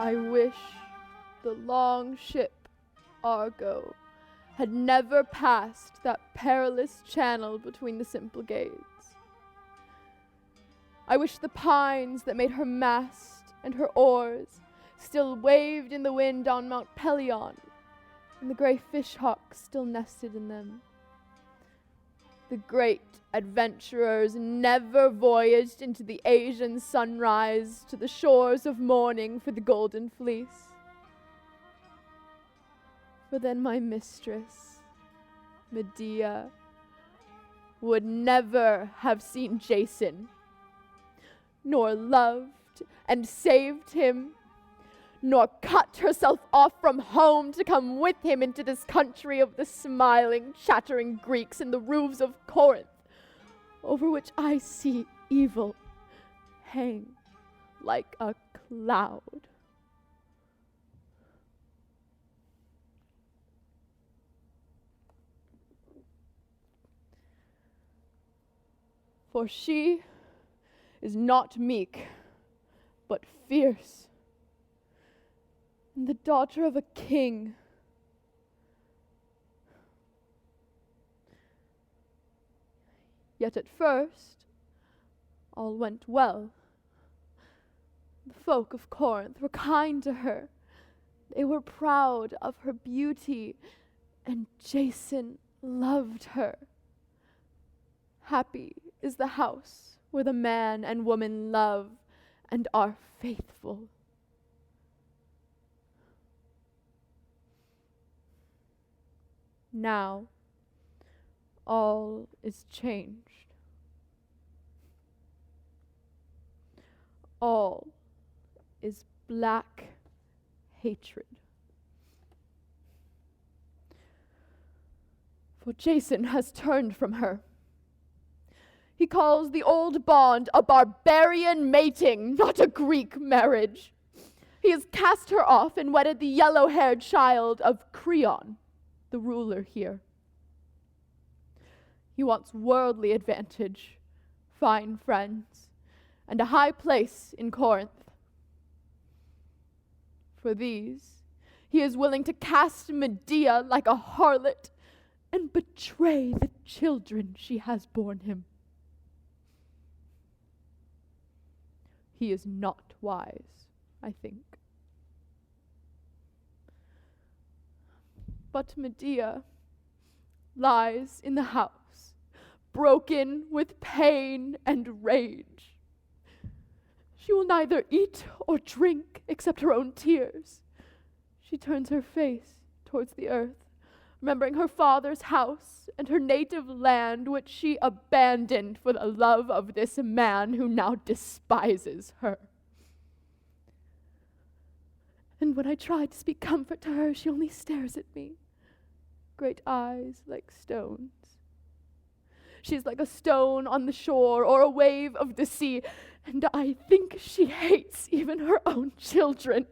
I wish the long ship Argo had never passed that perilous channel between the simple gates. I wish the pines that made her mast and her oars still waved in the wind on Mount Pelion, and the gray fishhawks still nested in them. The great adventurers never voyaged into the Asian sunrise to the shores of morning for the golden fleece. For then my mistress, Medea, would never have seen Jason, nor loved and saved him, nor cut herself off from home to come with him into this country of the smiling, chattering Greeks and the roofs of Corinth, over which I see evil hang like a cloud. For she is not meek, but fierce, and the daughter of a king. Yet at first, all went well. The folk of Corinth were kind to her. They were proud of her beauty, and Jason loved her. Happy is the house where the man and woman love and are faithful. Now, all is changed. All is black hatred. For Jason has turned from her. He calls the old bond a barbarian mating, not a Greek marriage. He has cast her off and wedded the yellow-haired child of Creon, the ruler here. He wants worldly advantage, fine friends, and a high place in Corinth. For these, he is willing to cast Medea like a harlot and betray the children she has borne him. He is not wise, I think. But Medea lies in the house, broken with pain and rage. She will neither eat or drink except her own tears. She turns her face towards the earth, remembering her father's house and her native land, which she abandoned for the love of this man who now despises her. And when I try to speak comfort to her, she only stares at me, great eyes like stones. She's like a stone on the shore or a wave of the sea, and I think she hates even her own children.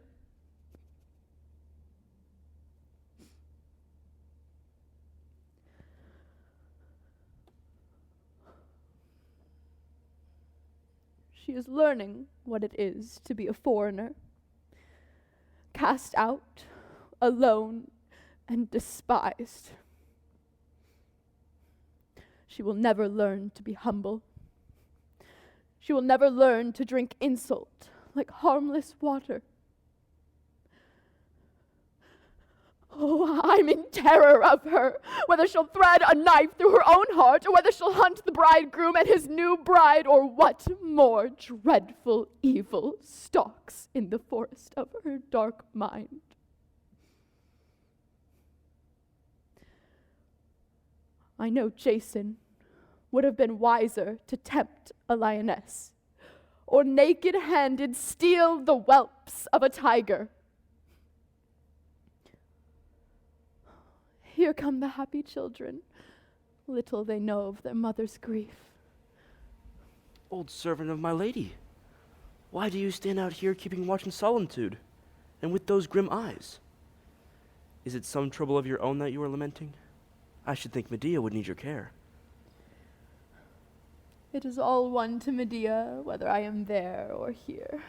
She is learning what it is to be a foreigner, cast out, alone, and despised. She will never learn to be humble. She will never learn to drink insult like harmless water. Oh, I'm in terror of her, whether she'll thread a knife through her own heart, or whether she'll hunt the bridegroom and his new bride, or what more dreadful evil stalks in the forest of her dark mind. I know Jason would have been wiser to tempt a lioness, or naked-handed steal the whelps of a tiger. Here come the happy children. Little they know of their mother's grief. Old servant of my lady, why do you stand out here keeping watch in solitude, and with those grim eyes? Is it some trouble of your own that you are lamenting? I should think Medea would need your care. It is all one to Medea whether I am there or here.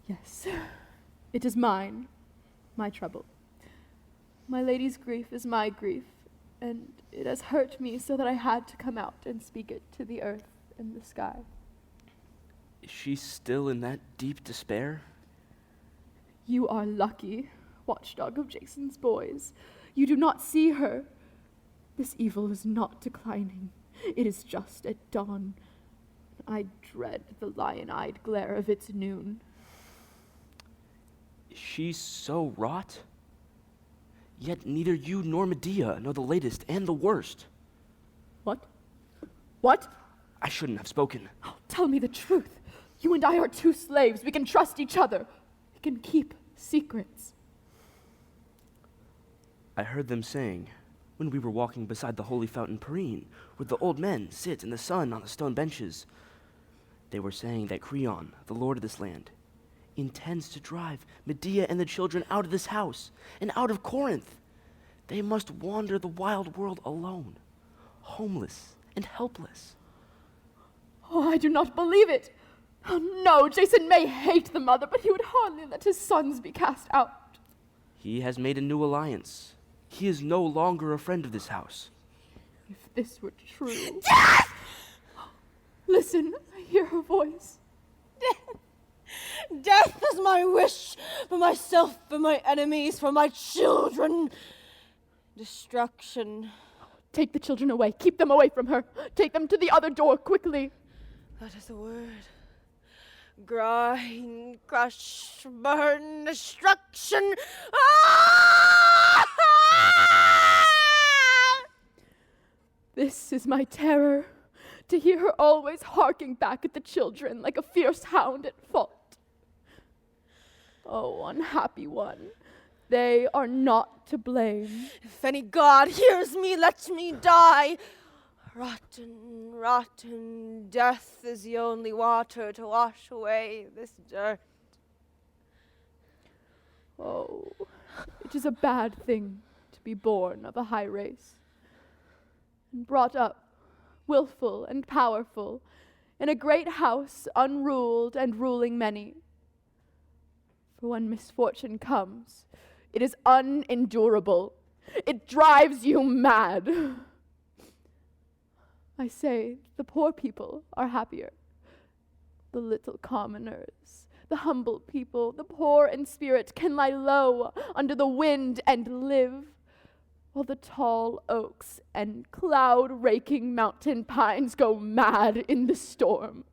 Yes, it is mine, my trouble. My lady's grief is my grief, and it has hurt me so that I had to come out and speak it to the earth and the sky. Is she still in that deep despair? You are lucky, watchdog of Jason's boys. You do not see her. This evil is not declining. It is just at dawn. I dread the lion-eyed glare of its noon. Is she so wrought? Yet neither you nor Medea know the latest and the worst. What? What? I shouldn't have spoken. Oh, tell me the truth. You and I are two slaves. We can trust each other. We can keep secrets. I heard them saying, when we were walking beside the holy fountain Perrine, where the old men sit in the sun on the stone benches. They were saying that Creon, the lord of this land, intends to drive Medea and the children out of this house and out of Corinth. They must wander the wild world alone, homeless and helpless. Oh, I do not believe it. Oh, no, Jason may hate the mother, but he would hardly let his sons be cast out. He has made a new alliance. He is no longer a friend of this house. If this were true... Death! Listen, I hear her voice. Death! Death is my wish for myself, for my enemies, for my children. Destruction. Take the children away. Keep them away from her. Take them to the other door, quickly. That is the word. Grind, crush, burn, destruction. Ah! This is my terror, to hear her always harking back at the children like a fierce hound at fault. Oh, unhappy one, they are not to blame. If any god hears me, let me die. Rotten, rotten, death is the only water to wash away this dirt. Oh, it is a bad thing to be born of a high race, and brought up, willful and powerful, in a great house, unruled and ruling many. For when misfortune comes, it is unendurable. It drives you mad. I say the poor people are happier. The little commoners, the humble people, the poor in spirit can lie low under the wind and live, while the tall oaks and cloud-raking mountain pines go mad in the storm,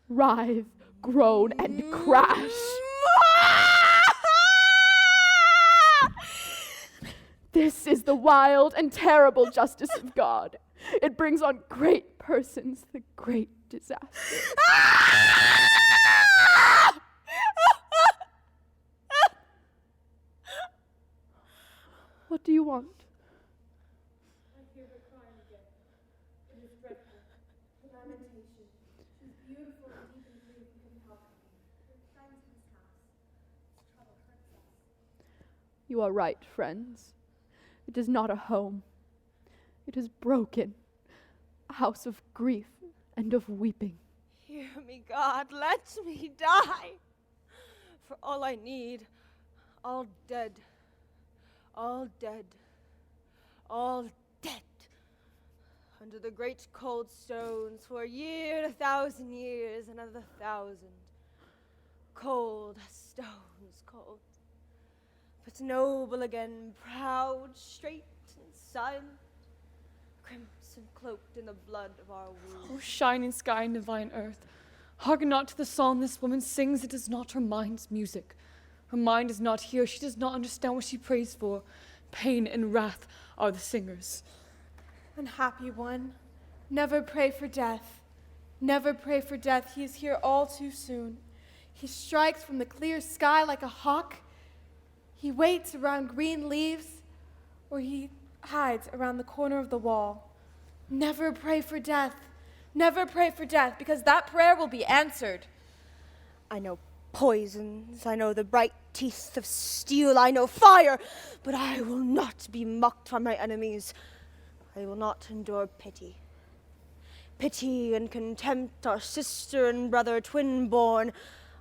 writhe, groan, and crash. This is the wild and terrible justice of God. It brings on great persons the great disaster. What do you want? I hear her crying again. It is dreadful. Her lamentation. She is beautiful and deep in grief and compelling. Her friends in this house. This trouble hurts us. You are right, friends. It is not a home. It is broken, a house of grief and of weeping. Hear me, God, let me die. For all I need, all dead, all dead, all dead. Under the great cold stones for a year, 1,000 years, another 1,000. Cold as stones, cold. But noble again, proud, straight, and silent. Crimson cloaked in the blood of our wounds. O shining sky and divine earth, hearken not to the song this woman sings. It is not her mind's music. Her mind is not here. She does not understand what she prays for. Pain and wrath are the singers. Unhappy one, never pray for death. Never pray for death. He is here all too soon. He strikes from the clear sky like a hawk. He waits around green leaves, or he hides around the corner of the wall. Never pray for death. Never pray for death, because that prayer will be answered. I know poisons, I know the bright teeth of steel, I know fire, but I will not be mocked by my enemies. I will not endure pity. Pity and contempt are sister and brother twin-born.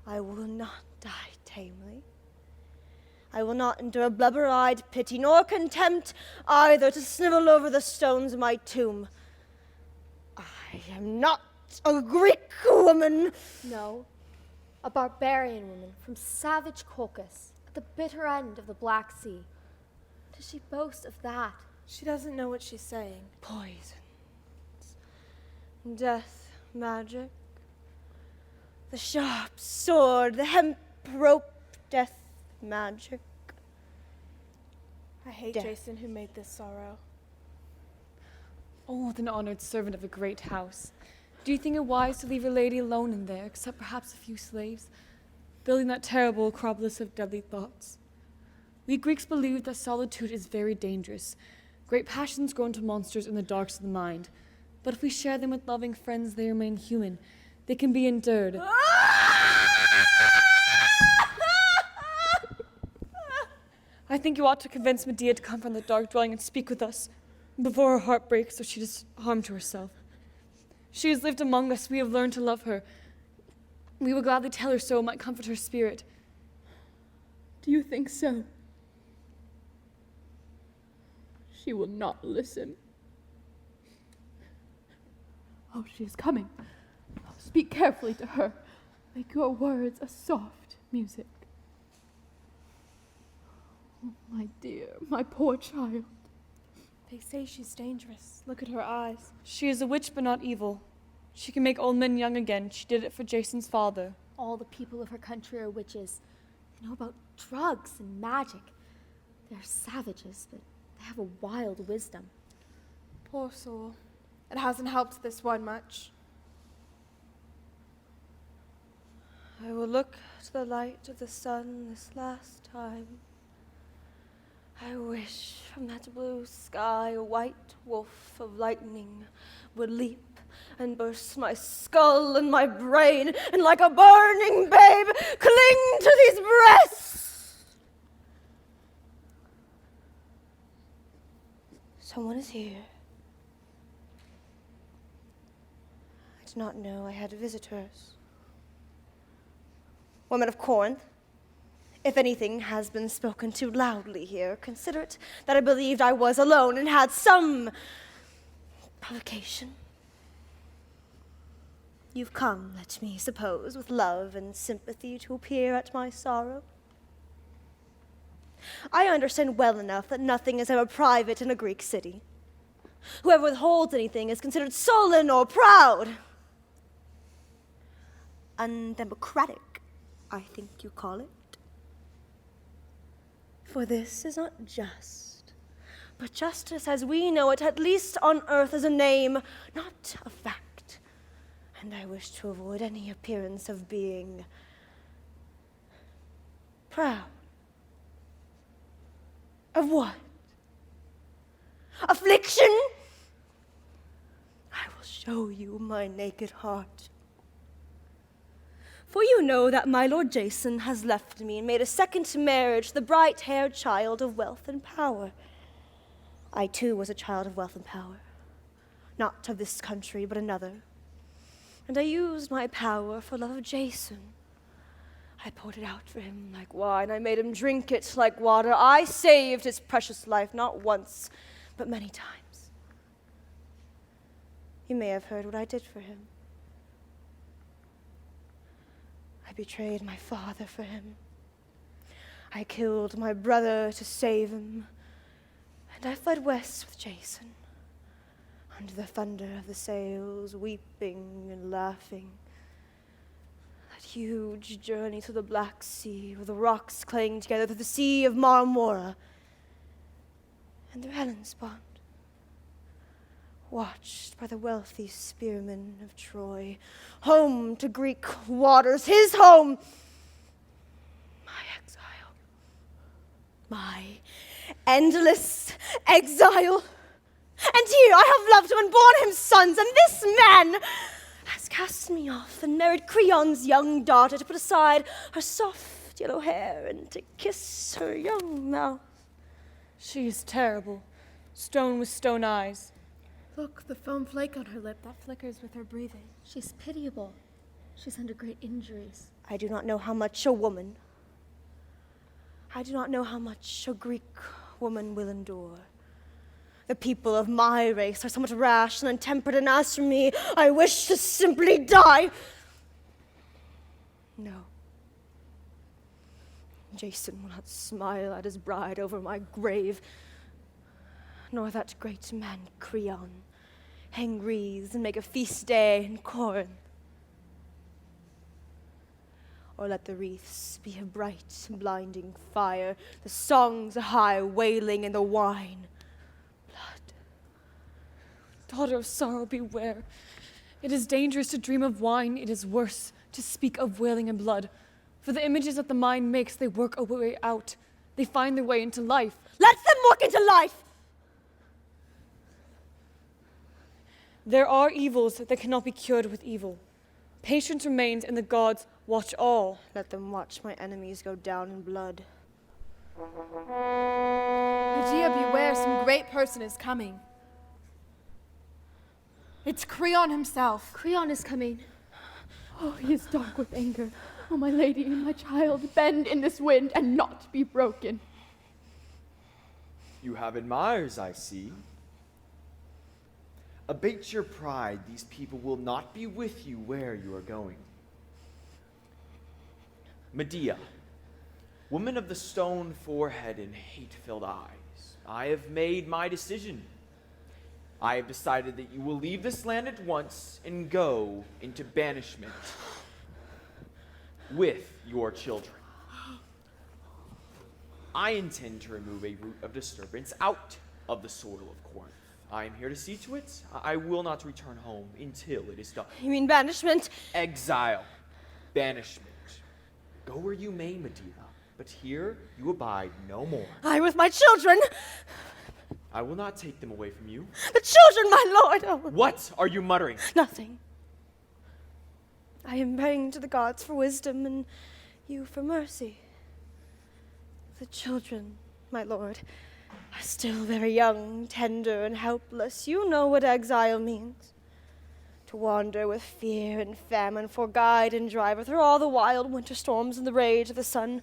I will not die tamely. I will not endure blubber-eyed pity nor contempt either to snivel over the stones of my tomb. I am not a Greek woman. No, a barbarian woman from savage Caucasus at the bitter end of the Black Sea. Does she boast of that? She doesn't know what she's saying. Poisons, death magic, the sharp sword, the hemp rope, death magic. I hate Death. Jason who made this sorrow. Oh, an honored servant of a great house. Do you think it wise to leave your lady alone in there, except perhaps a few slaves, building that terrible acropolis of deadly thoughts? We Greeks believe that solitude is very dangerous. Great passions grow into monsters in the darks of the mind. But if we share them with loving friends, they remain human. They can be endured. I think you ought to convince Medea to come from the dark dwelling and speak with us before her heart breaks or she does harm to herself. She has lived among us. We have learned to love her. We will gladly tell her so it might comfort her spirit. Do you think so? She will not listen. Oh, she is coming. Oh, speak carefully to her. Make your words a soft music. Oh, my dear, my poor child. They say she's dangerous. Look at her eyes. She is a witch but not evil. She can make old men young again. She did it for Jason's father. All the people of her country are witches. They know about drugs and magic. They're savages, but they have a wild wisdom. Poor soul. It hasn't helped this one much. I will look to the light of the sun this last time. I wish from that blue sky a white wolf of lightning would leap and burst my skull and my brain, and like a burning babe cling to these breasts. Someone is here. I did not know I had visitors. Women of Corinth, if anything has been spoken too loudly here, consider it that I believed I was alone and had some provocation. You've come, let me suppose, with love and sympathy to appear at my sorrow. I understand well enough that nothing is ever private in a Greek city. Whoever withholds anything is considered sullen or proud. Undemocratic, I think you call it. For this is not just, but justice as we know it, at least on earth, is a name, not a fact. And I wish to avoid any appearance of being proud. Of what? Affliction? I will show you my naked heart. For you know that my lord Jason has left me and made a second marriage to the bright-haired child of wealth and power. I too was a child of wealth and power, not of this country but another. And I used my power for love of Jason. I poured it out for him like wine. I made him drink it like water. I saved his precious life, not once, but many times. You may have heard what I did for him. I betrayed my father for him. I killed my brother to save him. And I fled west with Jason, under the thunder of the sails, weeping and laughing. That huge journey through the Black Sea, where the rocks clang together, through the Sea of Marmora and the Hellespont, watched by the wealthy spearmen of Troy, home to Greek waters, his home, my exile, my endless exile. And here I have loved him and borne him sons, and this man has cast me off and married Creon's young daughter to put aside her soft yellow hair and to kiss her young mouth. She is terrible, stone with stone eyes. Look, the foam flake on her lip that flickers with her breathing. She's pitiable. She's under great injuries. I do not know how much a woman, I do not know how much a Greek woman will endure. The people of my race are somewhat rash and untempered, and as for me, I wish to simply die. No. Jason will not smile at his bride over my grave, nor that great man Creon hang wreaths and make a feast day in Corinth. Or let the wreaths be a bright, blinding fire, the songs a high wailing, and the wine blood. Daughter of sorrow, beware. It is dangerous to dream of wine. It is worse to speak of wailing and blood. For the images that the mind makes, they work a way out. They find their way into life. Let them work into life! There are evils that cannot be cured with evil. Patience remains, and the gods watch all. Let them watch my enemies go down in blood. Medea, beware, some great person is coming. It's Creon himself. Creon is coming. Oh, he is dark with anger. Oh, my lady, my child, bend in this wind and not be broken. You have admirers, I see. Abate your pride. These people will not be with you where you are going. Medea, woman of the stone forehead and hate-filled eyes, I have made my decision. I have decided that you will leave this land at once and go into banishment with your children. I intend to remove a root of disturbance out of the soil of Corinth. I am here to see to it. I will not return home until it is done. You mean banishment? Exile. Banishment. Go where you may, Medea, but here you abide no more. I with my children! I will not take them away from you. The children, my lord! Oh, What are you muttering? nothing. I am praying to the gods for wisdom and you for mercy. The children, my lord, are still very young, tender, and helpless. You know what exile means. To wander with fear and famine for guide and driver through all the wild winter storms and the rage of the sun.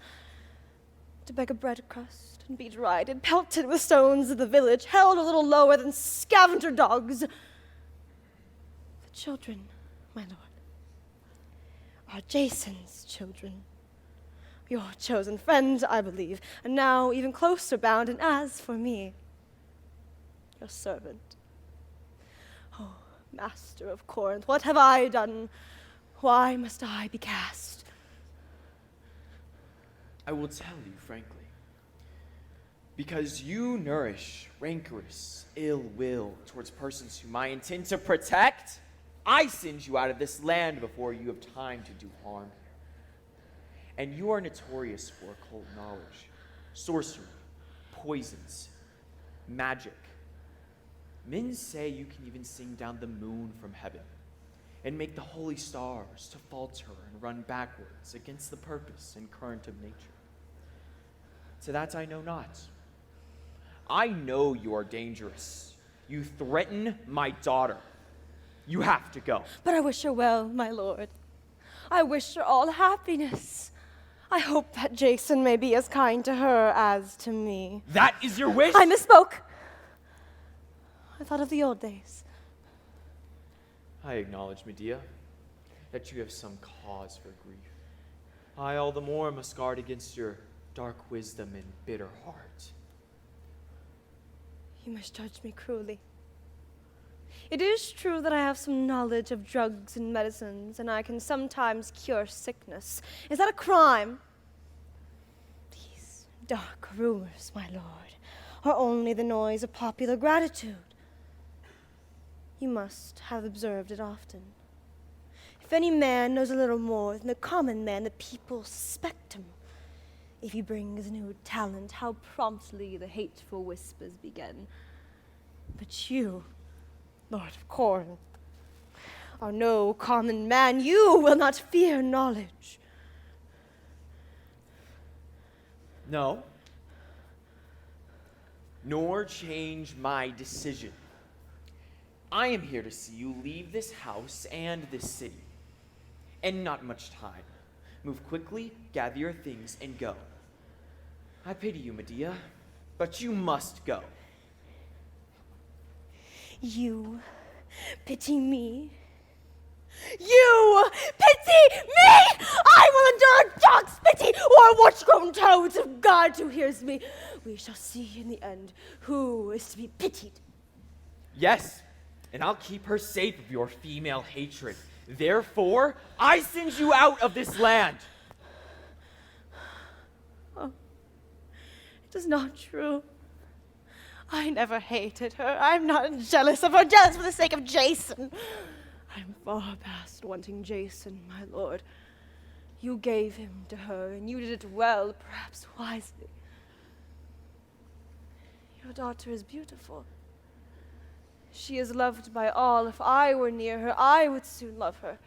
To beg a bread crust and be derided, pelted with stones in the village, held a little lower than scavenger dogs. The children, my lord, are Jason's children. Your chosen friend, I believe, and now even closer bound, and as for me, your servant. Oh, master of Corinth, what have I done? Why must I be cast? I will tell you frankly. Because you nourish rancorous ill will towards persons whom I intend to protect, I send you out of this land before you have time to do harm. And you are notorious for occult knowledge, sorcery, poisons, magic. Men say you can even sing down the moon from heaven and make the holy stars to falter and run backwards against the purpose and current of nature. To that I know not. I know you are dangerous. You threaten my daughter. You have to go. But I wish her well, my lord. I wish her all happiness. I hope that Jason may be as kind to her as to me. That is your wish? I misspoke. I thought of the old days. I acknowledge, Medea, that you have some cause for grief. I all the more must guard against your dark wisdom and bitter heart. You must judge me cruelly. It is true that I have some knowledge of drugs and medicines, and I can sometimes cure sickness. Is that a crime? These dark rumors, my lord, are only the noise of popular gratitude. You must have observed it often. If any man knows a little more than the common man, the people suspect him. If he brings a new talent, how promptly the hateful whispers begin. But you, Lord of Corinth, are no common man. You will not fear knowledge. No. Nor change my decision. I am here to see you leave this house and this city. and not much time. Move quickly, gather your things, and go. I pity you, Medea, but you must go. You pity me? You pity me! I will endure a dog's pity or a watch-grown toad's of God who hears me. We shall see in the end who is to be pitied. Yes, and I'll keep her safe of your female hatred. Therefore, I send you out of this land. Oh, it is not true. I never hated her. I'm not jealous of her, jealous for the sake of Jason. I'm far past wanting Jason, my lord. You gave him to her, and you did it well, perhaps wisely. Your daughter is beautiful. She is loved by all. If I were near her, I would soon love her.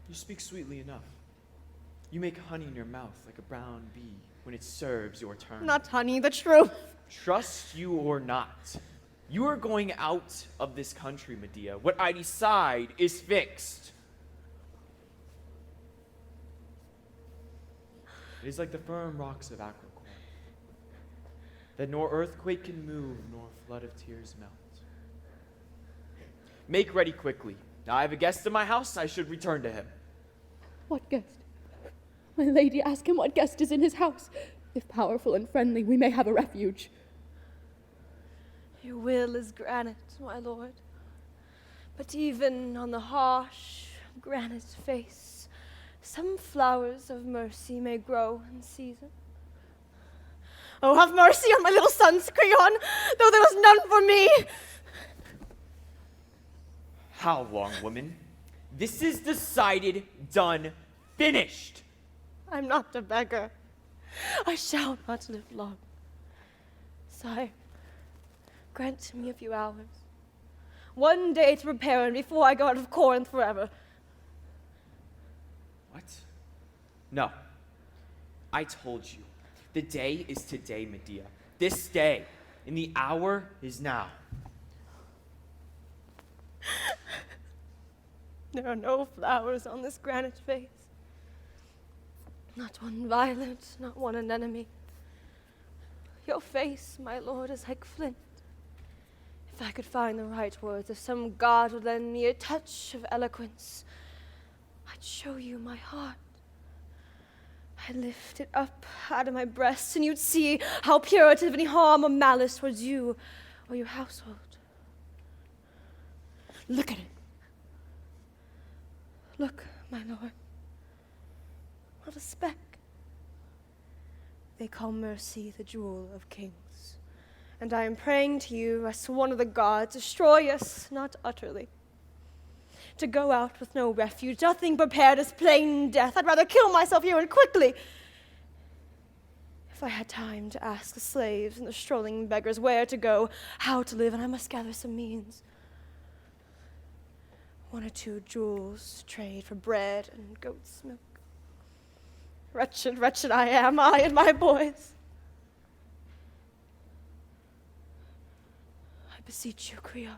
You speak sweetly enough. You make honey in your mouth like a brown bee when it serves your turn. Not honey, the truth. Trust you or not, you are going out of this country, Medea. What I decide is fixed. It is like the firm rocks of Acrocorn, that nor earthquake can move, nor flood of tears melt. Make ready quickly. Now I have a guest in my house, I should return to him. What guest? My lady, ask him what guest is in his house. If powerful and friendly, we may have a refuge. Your will is granite, my lord. But even on the harsh granite face, some flowers of mercy may grow in season. Oh, have mercy on my little son's Creon, though there was none for me. How long, woman? This is decided, done, finished. I'm not a beggar. I shall not live long. Sire, grant me a few hours. One day to prepare and before I go out of Corinth forever. What? No. I told you. The day is today, Medea. This day. And the hour is now. There are no flowers on this granite face. Not one violet, not one anemone. Your face, my lord, is like flint. If I could find the right words, if some god would lend me a touch of eloquence, I'd show you my heart. I'd lift it up out of my breast, and you'd see how pure it is of any harm or malice towards you or your household. Look at it. Look, my lord. Not a speck. They call mercy the jewel of kings. And I am praying to you as one of the gods, destroy us not utterly. To go out with no refuge, nothing prepared as plain death. I'd rather kill myself here and quickly. If I had time to ask the slaves and the strolling beggars where to go, how to live, and I must gather some means. 1 or 2 jewels to trade for bread and goat's milk. Wretched, wretched I am, I and my boys. I beseech you, Creon,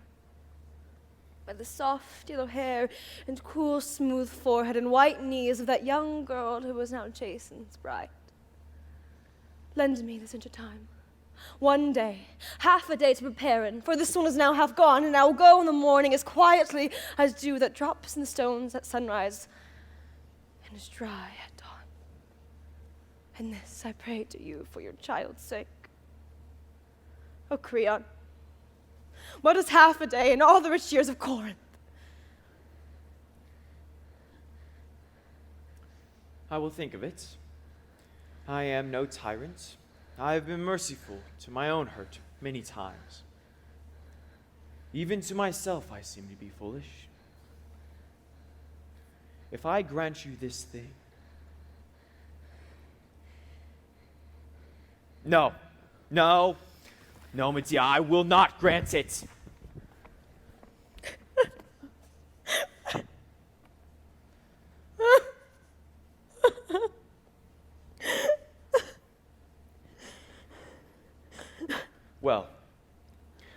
by the soft yellow hair and cool, smooth forehead and white knees of that young girl who was now Jason's bride. Lend me this intertime. 1 day, half a day to prepare in, for this one is now half gone, and I will go in the morning as quietly as dew that drops in the stones at sunrise and is dry at dawn. And this I pray to you for your child's sake. O Creon, what is half a day in all the rich years of Corinth? I will think of it. I am no tyrant. I have been merciful to my own hurt many times. Even to myself I seem to be foolish. If I grant you this thing... No, Medea, I will not grant it. Well,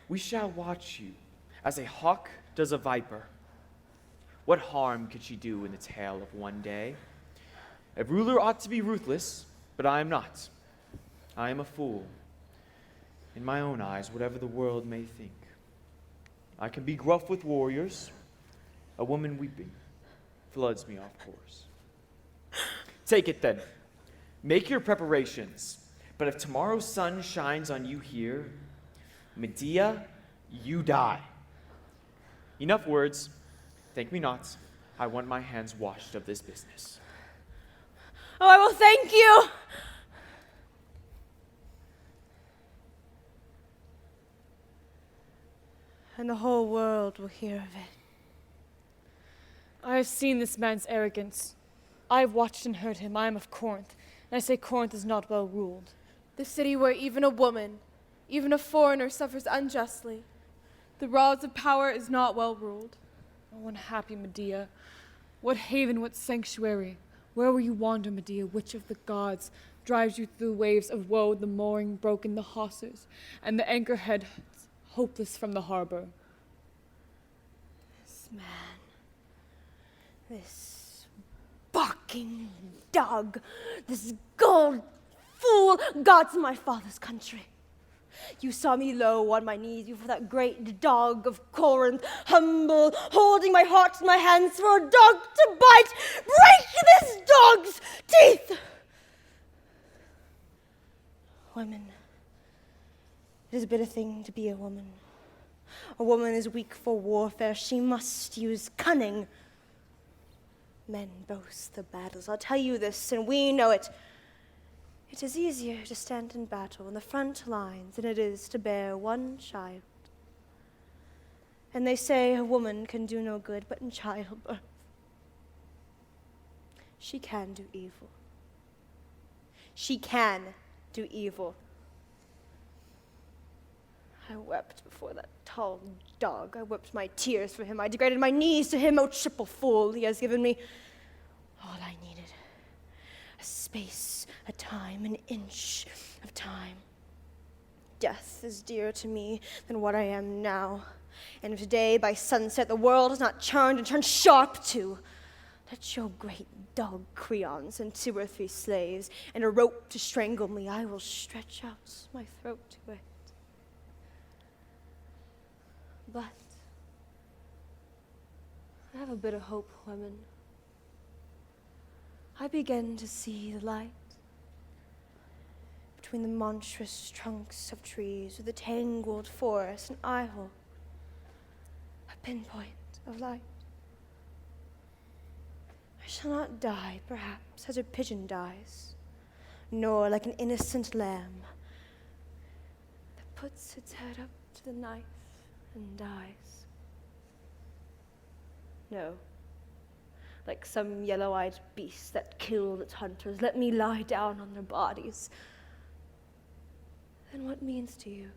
we shall watch you as a hawk does a viper. What harm could she do in the tale of one day? A ruler ought to be ruthless, but I am not. I am a fool. In my own eyes, whatever the world may think. I can be gruff with warriors. A woman weeping floods me off course. Take it then. Make your preparations. But if tomorrow's sun shines on you here, Medea, you die. Enough words. Thank me not. I want my hands washed of this business. Oh, I will thank you. And the whole world will hear of it. I have seen this man's arrogance. I have watched and heard him. I am of Corinth, and I say Corinth is not well ruled. The city where even a woman, even a foreigner, suffers unjustly. The rods of power is not well ruled. Oh, unhappy Medea. What haven, what sanctuary? Where will you wander, Medea? Which of the gods drives you through waves of woe, the mooring broken, the hawsers, and the anchor head hopeless from the harbor? This man, this barking dog, this gold fool, God's my father's country. You saw me low on my knees before that great dog of Corinth, humble, holding my heart in my hands for a dog to bite. Break this dog's teeth! Women, it is a bitter thing to be a woman. A woman is weak for warfare. She must use cunning. Men boast the battles. I'll tell you this, and we know it. It is easier to stand in battle in the front lines than it is to bear one child. And they say a woman can do no good but in childbirth. She can do evil. She can do evil. I wept before that tall dog. I wept my tears for him. I degraded my knees to him. Oh, triple fool, he has given me all I needed. A space, a time, an inch of time. Death is dearer to me than what I am now. And if today by sunset the world is not churned and turned sharp too, let your great dog Creon send 2 or 3 slaves and a rope to strangle me. I will stretch out my throat to it. But I have a bit of hope, women. I begin to see the light between the monstrous trunks of trees with the tangled forest, and I hold a pinpoint of light. I shall not die, perhaps, as a pigeon dies, nor like an innocent lamb that puts its head up to the knife and dies. No, like some yellow-eyed beast that killed its hunters, let me lie down on their bodies. Then what means to use?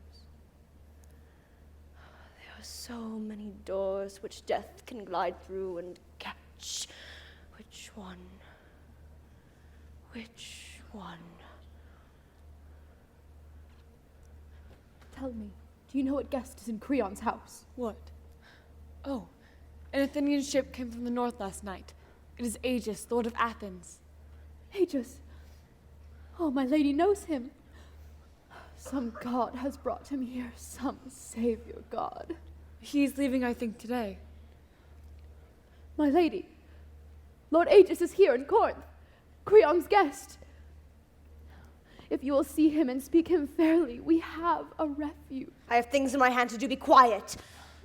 There are so many doors which death can glide through and catch. Which one? Which one? Tell me, do you know what guest is in Creon's house? What? Oh, an Athenian ship came from the north last night. It is Aegis, lord of Athens. Aegis. Oh, my lady knows him. Some god has brought him here, some savior god. He is leaving, I think, today. My lady, Lord Aegis is here in Corinth, Creon's guest. If you will see him and speak him fairly, we have a refuge. I have things in my hand to do. Be quiet.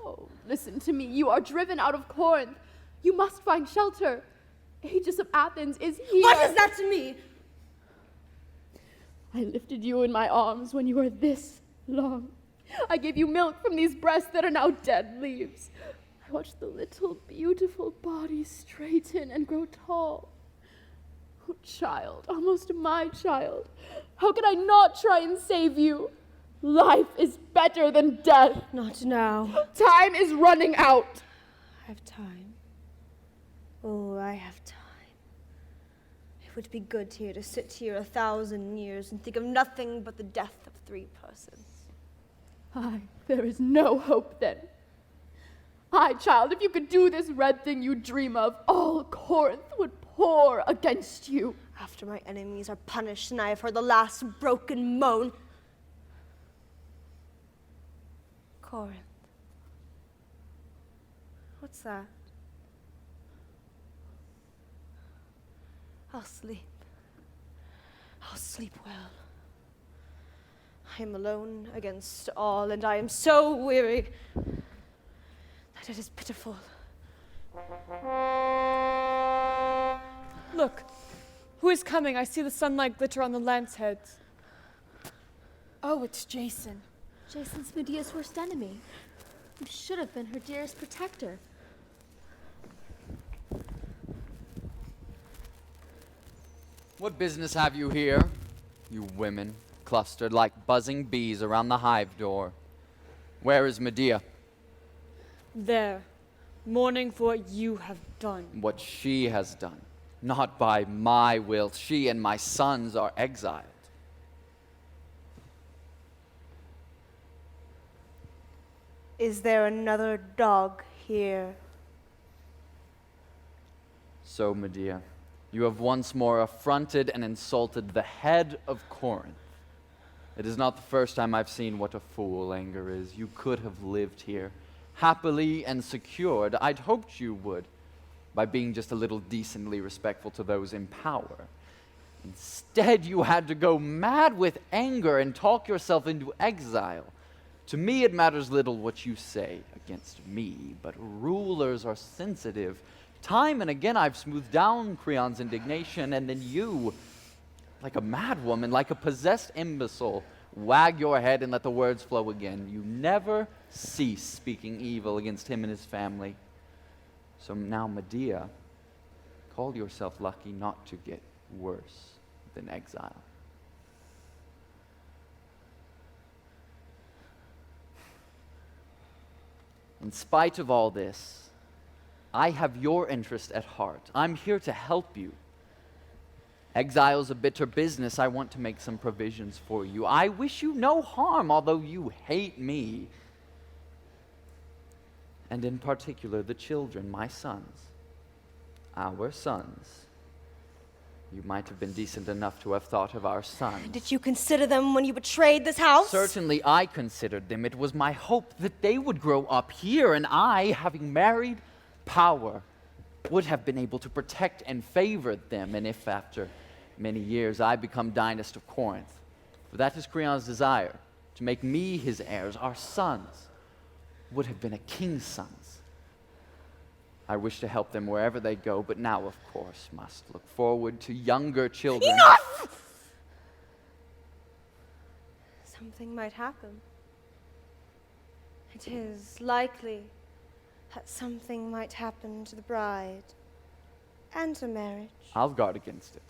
Oh, listen to me. You are driven out of Corinth. You must find shelter. Aegis of Athens is here. What is that to me? I lifted you in my arms when you were this long. I gave you milk from these breasts that are now dead leaves. I watched the little beautiful body straighten and grow tall. Oh, child, almost my child. How could I not try and save you? Life is better than death. Not now. Time is running out. I have time. Oh, I have time. It would be good here to sit here 1,000 years and think of nothing but the death of 3 persons. Aye, there is no hope then. Aye, child, if you could do this red thing you dream of, all Corinth would pour against you. After my enemies are punished and I have heard the last broken moan. Corinth. What's that? I'll sleep. I'll sleep well. I am alone against all, and I am so weary that it is pitiful. Look, who is coming? I see the sunlight glitter on the lance heads. Oh, it's Jason. Jason's Medea's worst enemy. You should have been her dearest protector. What business have you here, you women, clustered like buzzing bees around the hive door? Where is Medea? There, mourning for what you have done. What she has done. Not by my will. She and my sons are exiled. Is there another dog here? So, Medea, you have once more affronted and insulted the head of Corinth. It is not the first time I've seen what a fool anger is. You could have lived here, happily and secured. I'd hoped you would, by being just a little decently respectful to those in power. Instead, you had to go mad with anger and talk yourself into exile. To me, it matters little what you say against me, but rulers are sensitive. Time and again, I've smoothed down Creon's indignation, and then you, like a madwoman, like a possessed imbecile, wag your head and let the words flow again. You never cease speaking evil against him and his family. So now, Medea, call yourself lucky not to get worse than exile. In spite of all this, I have your interest at heart. I'm here to help you. Exile's a bitter business. I want to make some provisions for you. I wish you no harm, although you hate me. And in particular, the children, my sons, our sons. You might have been decent enough to have thought of our sons. Did you consider them when you betrayed this house? Certainly I considered them. It was my hope that they would grow up here, and I, having married power, would have been able to protect and favor them. And if after many years I become dynast of Corinth, for that is Creon's desire, to make me his heirs, our sons would have been a king's sons. I wish to help them wherever they go, but now, of course, must look forward to younger children. Enough! Something might happen. It is likely that something might happen to the bride and to marriage. I'll guard against it.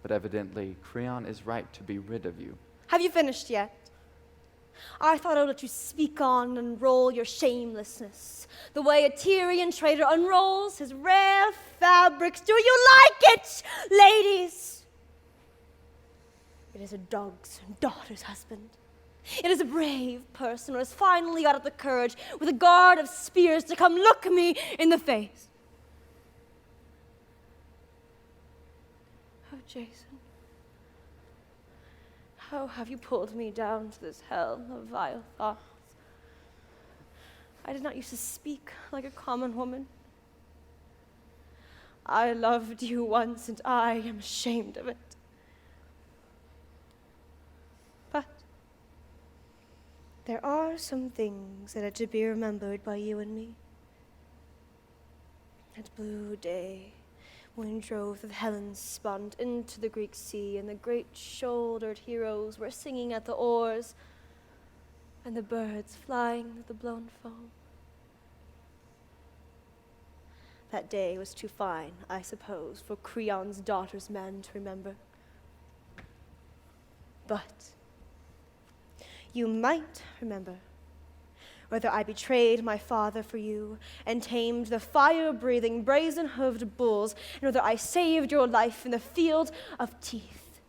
But evidently, Creon is right to be rid of you. Have you finished yet? I thought I would let you speak on and unroll your shamelessness, the way a Tyrian trader unrolls his rare fabrics. Do you like it, ladies? It is a dog's daughter's husband. It is a brave person who has finally got up the courage with a guard of spears to come look me in the face. Oh, Jason. How have you pulled me down to this hell of vile thoughts? I did not used to speak like a common woman. I loved you once, and I am ashamed of it. But there are some things that are to be remembered by you and me. That blue day, when we drove the Hellespont into the Greek Sea, and the great-shouldered heroes were singing at the oars, and the birds flying with the blown foam. That day was too fine, I suppose, for Creon's daughter's men to remember. But you might remember whether I betrayed my father for you and tamed the fire-breathing, brazen-hoofed bulls, and whether I saved your life in the field of teeth.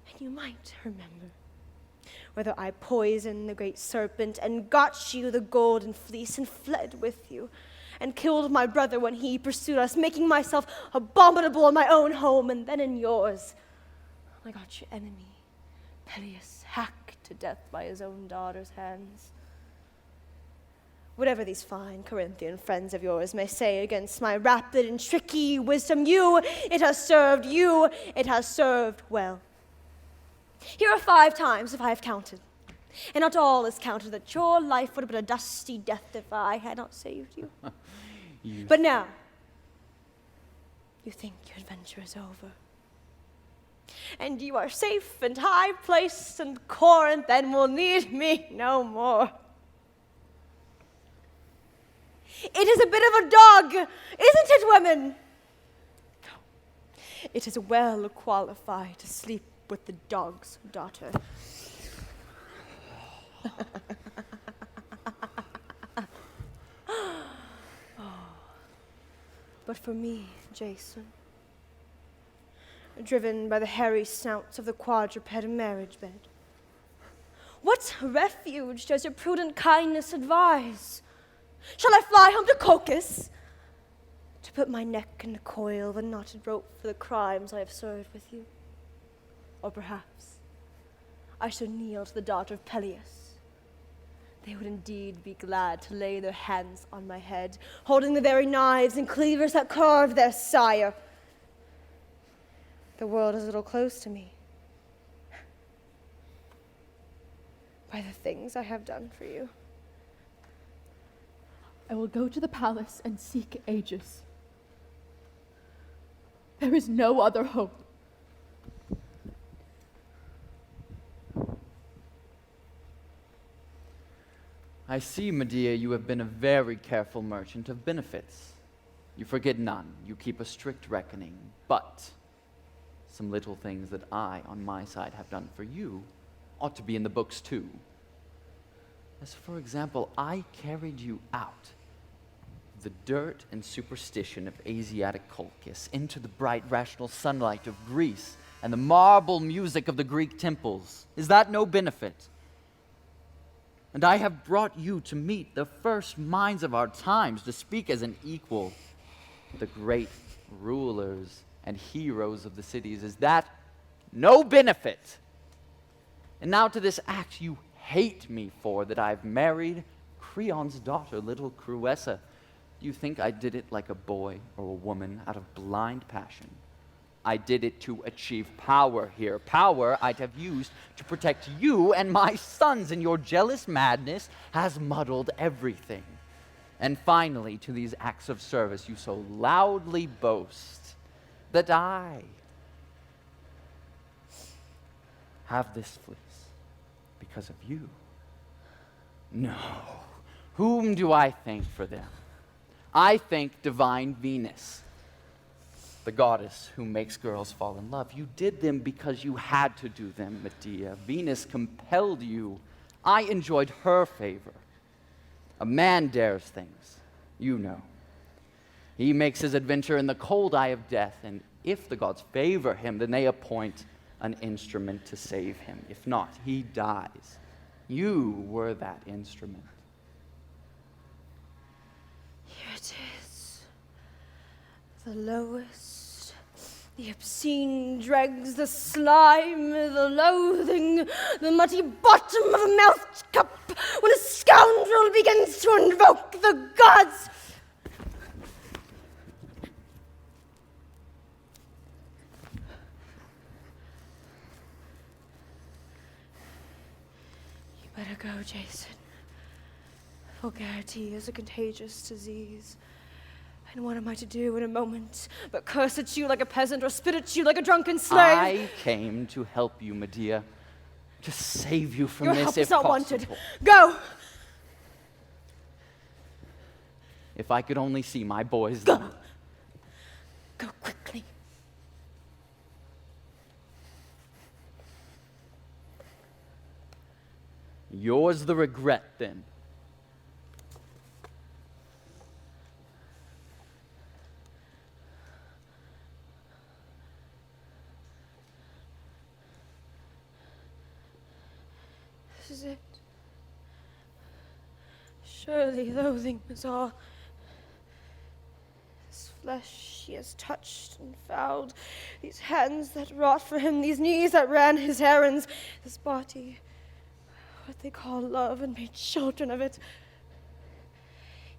And you might remember whether I poisoned the great serpent and got you the golden fleece and fled with you, and killed my brother when he pursued us, making myself abominable in my own home and then in yours. I got your enemy, Peleus, hacked to death by his own daughter's hands. Whatever these fine Corinthian friends of yours may say against my rapid and tricky wisdom, it has served well. Here are 5 times, if I have counted, and not all is counted, that your life would have been a dusty death if I had not saved you. But now, you think your adventure is over, and you are safe and high-placed in Corinth and will need me no more. It is a bit of a dog, isn't it, women? It is well qualified to sleep with the dog's daughter. But for me, Jason, driven by the hairy snouts of the quadruped marriage bed, what refuge does your prudent kindness advise? Shall I fly home to Colchis to put my neck in the coil of a knotted rope for the crimes I have served with you? Or perhaps I should kneel to the daughter of Peleus. They would indeed be glad to lay their hands on my head, holding the very knives and cleavers that carved their sire. The world is a little close to me by the things I have done for you. I will go to the palace and seek Aegis. There is no other hope. I see, Medea, you have been a very careful merchant of benefits. You forget none, you keep a strict reckoning, but some little things that I, on my side, have done for you ought to be in the books too. As for example, I carried you out of the dirt and superstition of Asiatic Colchis into the bright rational sunlight of Greece and the marble music of the Greek temples. Is that no benefit? And I have brought you to meet the first minds of our times, to speak as an equal, the great rulers and heroes of the cities. Is that no benefit? And now to this act you hate me for, that I've married Creon's daughter, little Cruessa. You think I did it like a boy or a woman out of blind passion? I did it to achieve power here, power I'd have used to protect you and my sons, and your jealous madness has muddled everything. And finally, to these acts of service you so loudly boast, that I have this fleece because of you. No. Whom do I thank for them? I thank divine Venus, the goddess who makes girls fall in love. You did them because you had to do them, Medea. Venus compelled you. I enjoyed her favor. A man dares things, you know. He makes his adventure in the cold eye of death, and if the gods favor him, then they appoint an instrument to save him. If not, he dies. You were that instrument. Here it is. The lowest, the obscene dregs, the slime, the loathing, the muddy bottom of a mouth cup, when a scoundrel begins to invoke the gods. You better go, Jason. Vulgarity is a contagious disease. And what am I to do in a moment but curse at you like a peasant or spit at you like a drunken slave? I came to help you, Medea, to save you from Your this help if is not possible. wanted. Go! If I could only see my boys Go! then. Go quickly. Yours the regret, then. is it? Surely loathing is all. This flesh he has touched and fouled, these hands that wrought for him, these knees that ran his errands, this body, what they call love, and made children of it.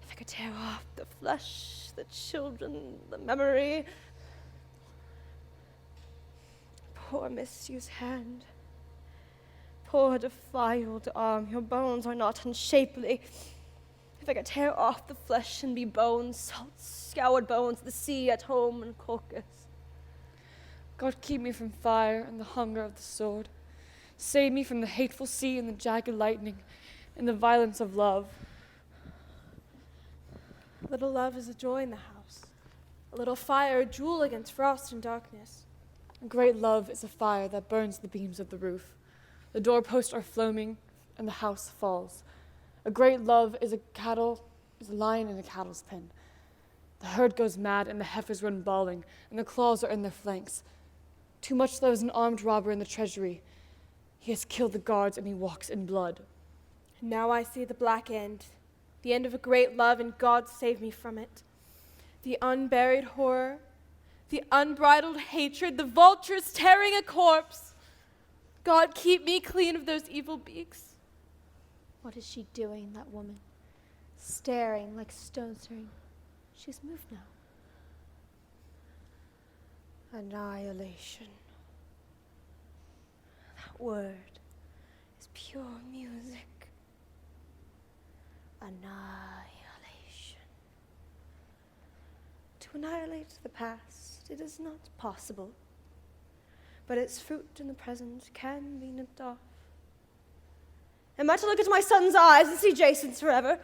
If I could tear off the flesh, the children, the memory. Poor misused hand, poor defiled arm, your bones are not unshapely. If I could tear off the flesh and be bones, salt scoured bones, the sea at home in Colchis. God, keep me from fire and the hunger of the sword. Save me from the hateful sea and the jagged lightning and the violence of love. A little love is a joy in the house. A little fire, a jewel against frost and darkness. A great love is a fire that burns the beams of the roof. The doorposts are flaming and the house falls. A great love is a lion in a cattle's pen. The herd goes mad and the heifers run bawling, and the claws are in their flanks. Too much love is an armed robber in the treasury. He has killed the guards and he walks in blood. And now I see the black end, the end of a great love, and God save me from it. The unburied horror, the unbridled hatred, the vultures tearing a corpse. God, keep me clean of those evil beaks. What is she doing, that woman? Staring like stone staring. She's moved now. Annihilation. That word is pure music. Annihilation. To annihilate the past, it is not possible, but its fruit in the present can be nipped off. Am I to look into my son's eyes and see Jason's forever?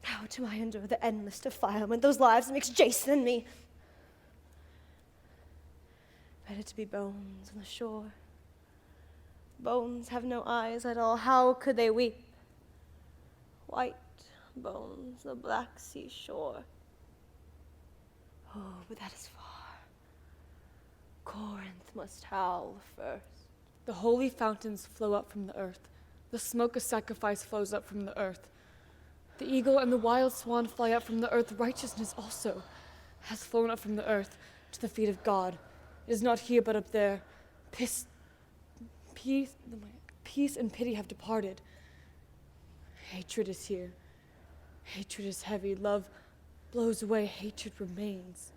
How do I endure the endless defilement, those lives that makes Jason and me? Better to be bones on the shore. Bones have no eyes at all. How could they weep? White bones, the Black Sea shore. Oh, but that is far. Corinth must howl first. The holy fountains flow up from the earth. The smoke of sacrifice flows up from the earth. The eagle and the wild swan fly up from the earth. Righteousness also has flown up from the earth to the feet of God. It is not here but up there. Peace and pity have departed. Hatred is here. Hatred is heavy. Love blows away. Hatred remains.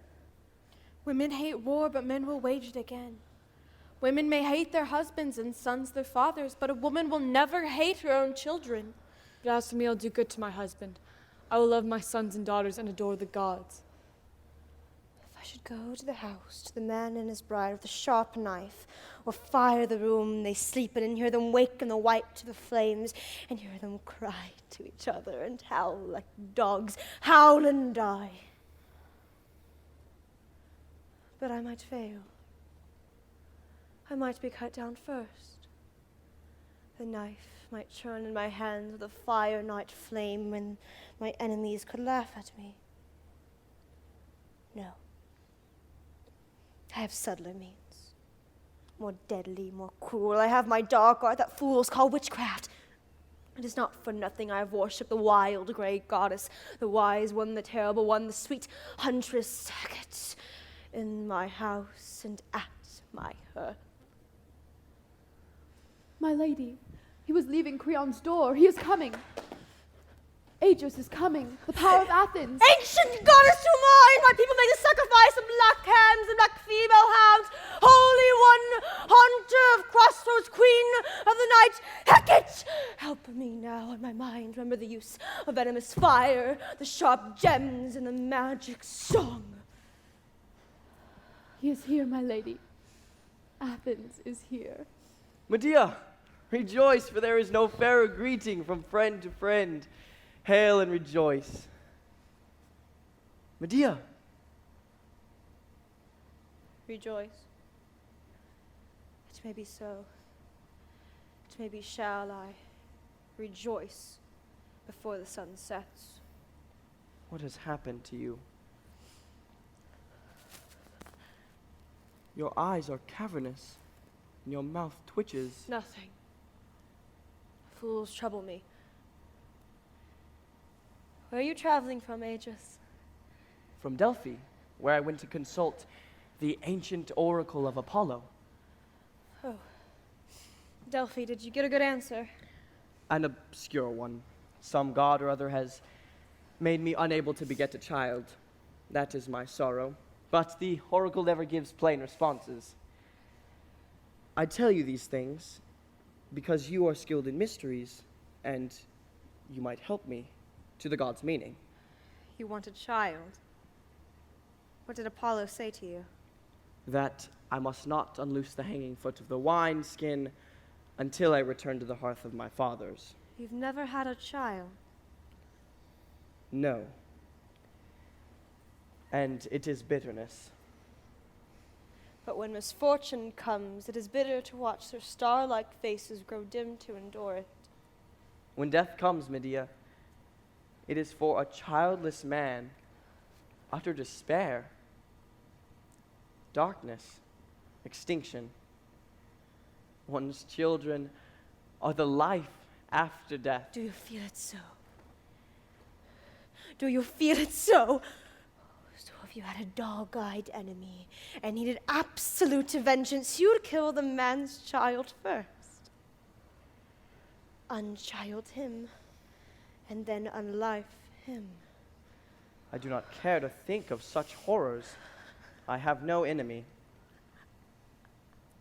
Women hate war, but men will wage it again. Women may hate their husbands and sons their fathers, but a woman will never hate her own children. But as for me, I'll do good to my husband. I will love my sons and daughters and adore the gods. If I should go to the house, to the man and his bride with a sharp knife, or fire the room they sleep in, and hear them wake in the white to the flames, and hear them cry to each other and howl like dogs, howl and die. But I might fail. I might be cut down first. The knife might churn in my hands with a fire night flame when my enemies could laugh at me. No. I have subtler means. More deadly, more cruel. I have my dark art that fools call witchcraft. It is not for nothing I have worshipped the wild grey goddess, the wise one, the terrible one, the sweet huntress Saget, in my house and at my hearth. My lady, he was leaving Creon's door. He is coming. Aegis is coming. The power of Athens. Ancient goddess who mine, my people made a sacrifice of black hams and black female hounds. Holy one, haunter of crossroads, queen of the night, Hecate, help me now in my mind. Remember the use of venomous fire, the sharp gems, and the magic song. He is here, my lady. Athens is here. Medea, rejoice, for there is no fairer greeting from friend to friend. Hail and rejoice. Medea. Rejoice. It may be so. It may be shall I rejoice before the sun sets. What has happened to you? Your eyes are cavernous, and your mouth twitches. Nothing. Fools trouble me. Where are you traveling from, Aegis? From Delphi, where I went to consult the ancient oracle of Apollo. Oh. Delphi, did you get a good answer? An obscure one. Some god or other has made me unable to beget a child. That is my sorrow. But the oracle never gives plain responses. I tell you these things because you are skilled in mysteries, and you might help me to the god's meaning. You want a child. What did Apollo say to you? That I must not unloose the hanging foot of the wineskin until I return to the hearth of my fathers. You've never had a child. No. And it is bitterness. But when misfortune comes, it is bitter to watch their star-like faces grow dim to endure it. When death comes, Medea, it is for a childless man, utter despair, darkness, extinction. One's children are the life after death. Do you feel it so? Do you feel it so? So if you had a dog-eyed enemy and needed absolute vengeance, you'd kill the man's child first. Unchild him, and then unlife him. I do not care to think of such horrors. I have no enemy.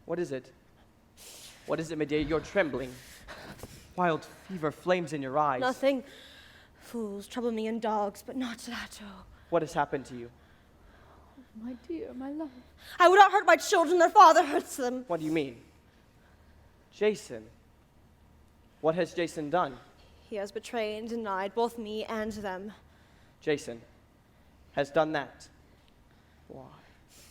What is it? What is it, Medea? You're trembling. Wild fever flames in your eyes. Nothing. Fools trouble me and dogs, but not that. Oh. What has happened to you? My dear, my love. I would not hurt my children, their father hurts them. What do you mean? Jason. What has Jason done? He has betrayed and denied both me and them. Jason has done that. Why?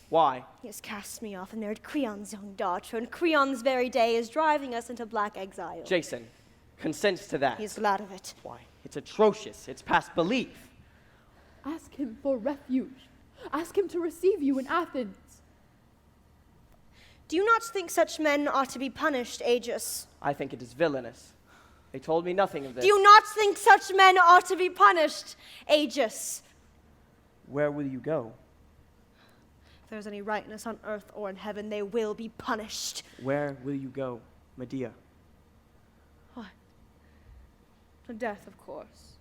Why? He has cast me off and married Creon's young daughter, and Creon this very day is driving us into black exile. Jason consents to that. He's glad of it. Why? It's atrocious. It's past belief. Ask him for refuge. Ask him to receive you in Athens. Do you not think such men ought to be punished, Aegis? I think it is villainous. They told me nothing of this. Do you not think such men ought to be punished, Aegis? Where will you go? If there's any rightness on earth or in heaven, they will be punished. Where will you go, Medea? What? To death, of course.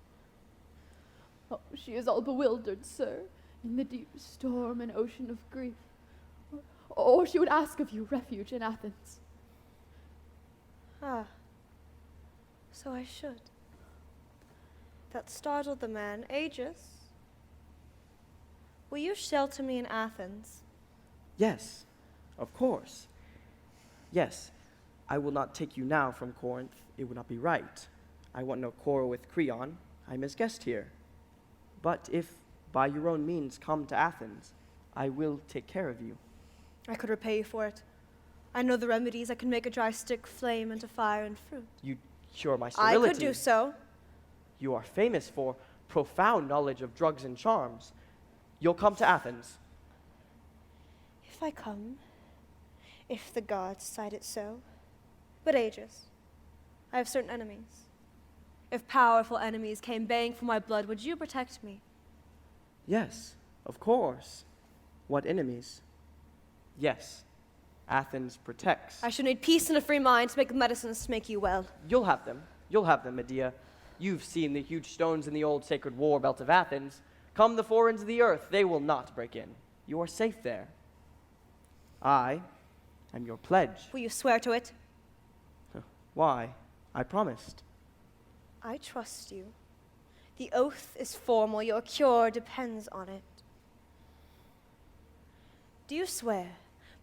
Oh, she is all bewildered, sir, in the deep storm and ocean of grief. Or she would ask of you refuge in Athens. Ah. So I should. That startled the man. Aegis, will you shelter me in Athens? Yes, of course. Yes, I will not take you now from Corinth. It would not be right. I want no quarrel with Creon. I'm his guest here. But if, by your own means, come to Athens, I will take care of you. I could repay you for it. I know the remedies. I can make a dry stick flame into fire and fruit. You cure my sterility. I could do so. You are famous for profound knowledge of drugs and charms. You'll come to Athens. If I come, if the gods decide it so. But Aegis, I have certain enemies. If powerful enemies came baying for my blood, would you protect me? Yes, of course. What enemies? Yes, Athens protects. I should need peace and a free mind to make the medicines to make you well. You'll have them. You'll have them, Medea. You've seen the huge stones in the old sacred war belt of Athens. Come the four ends of the earth, they will not break in. You are safe there. I am your pledge. Will you swear to it? Why? I promised. I trust you. The oath is formal. Your cure depends on it. Do you swear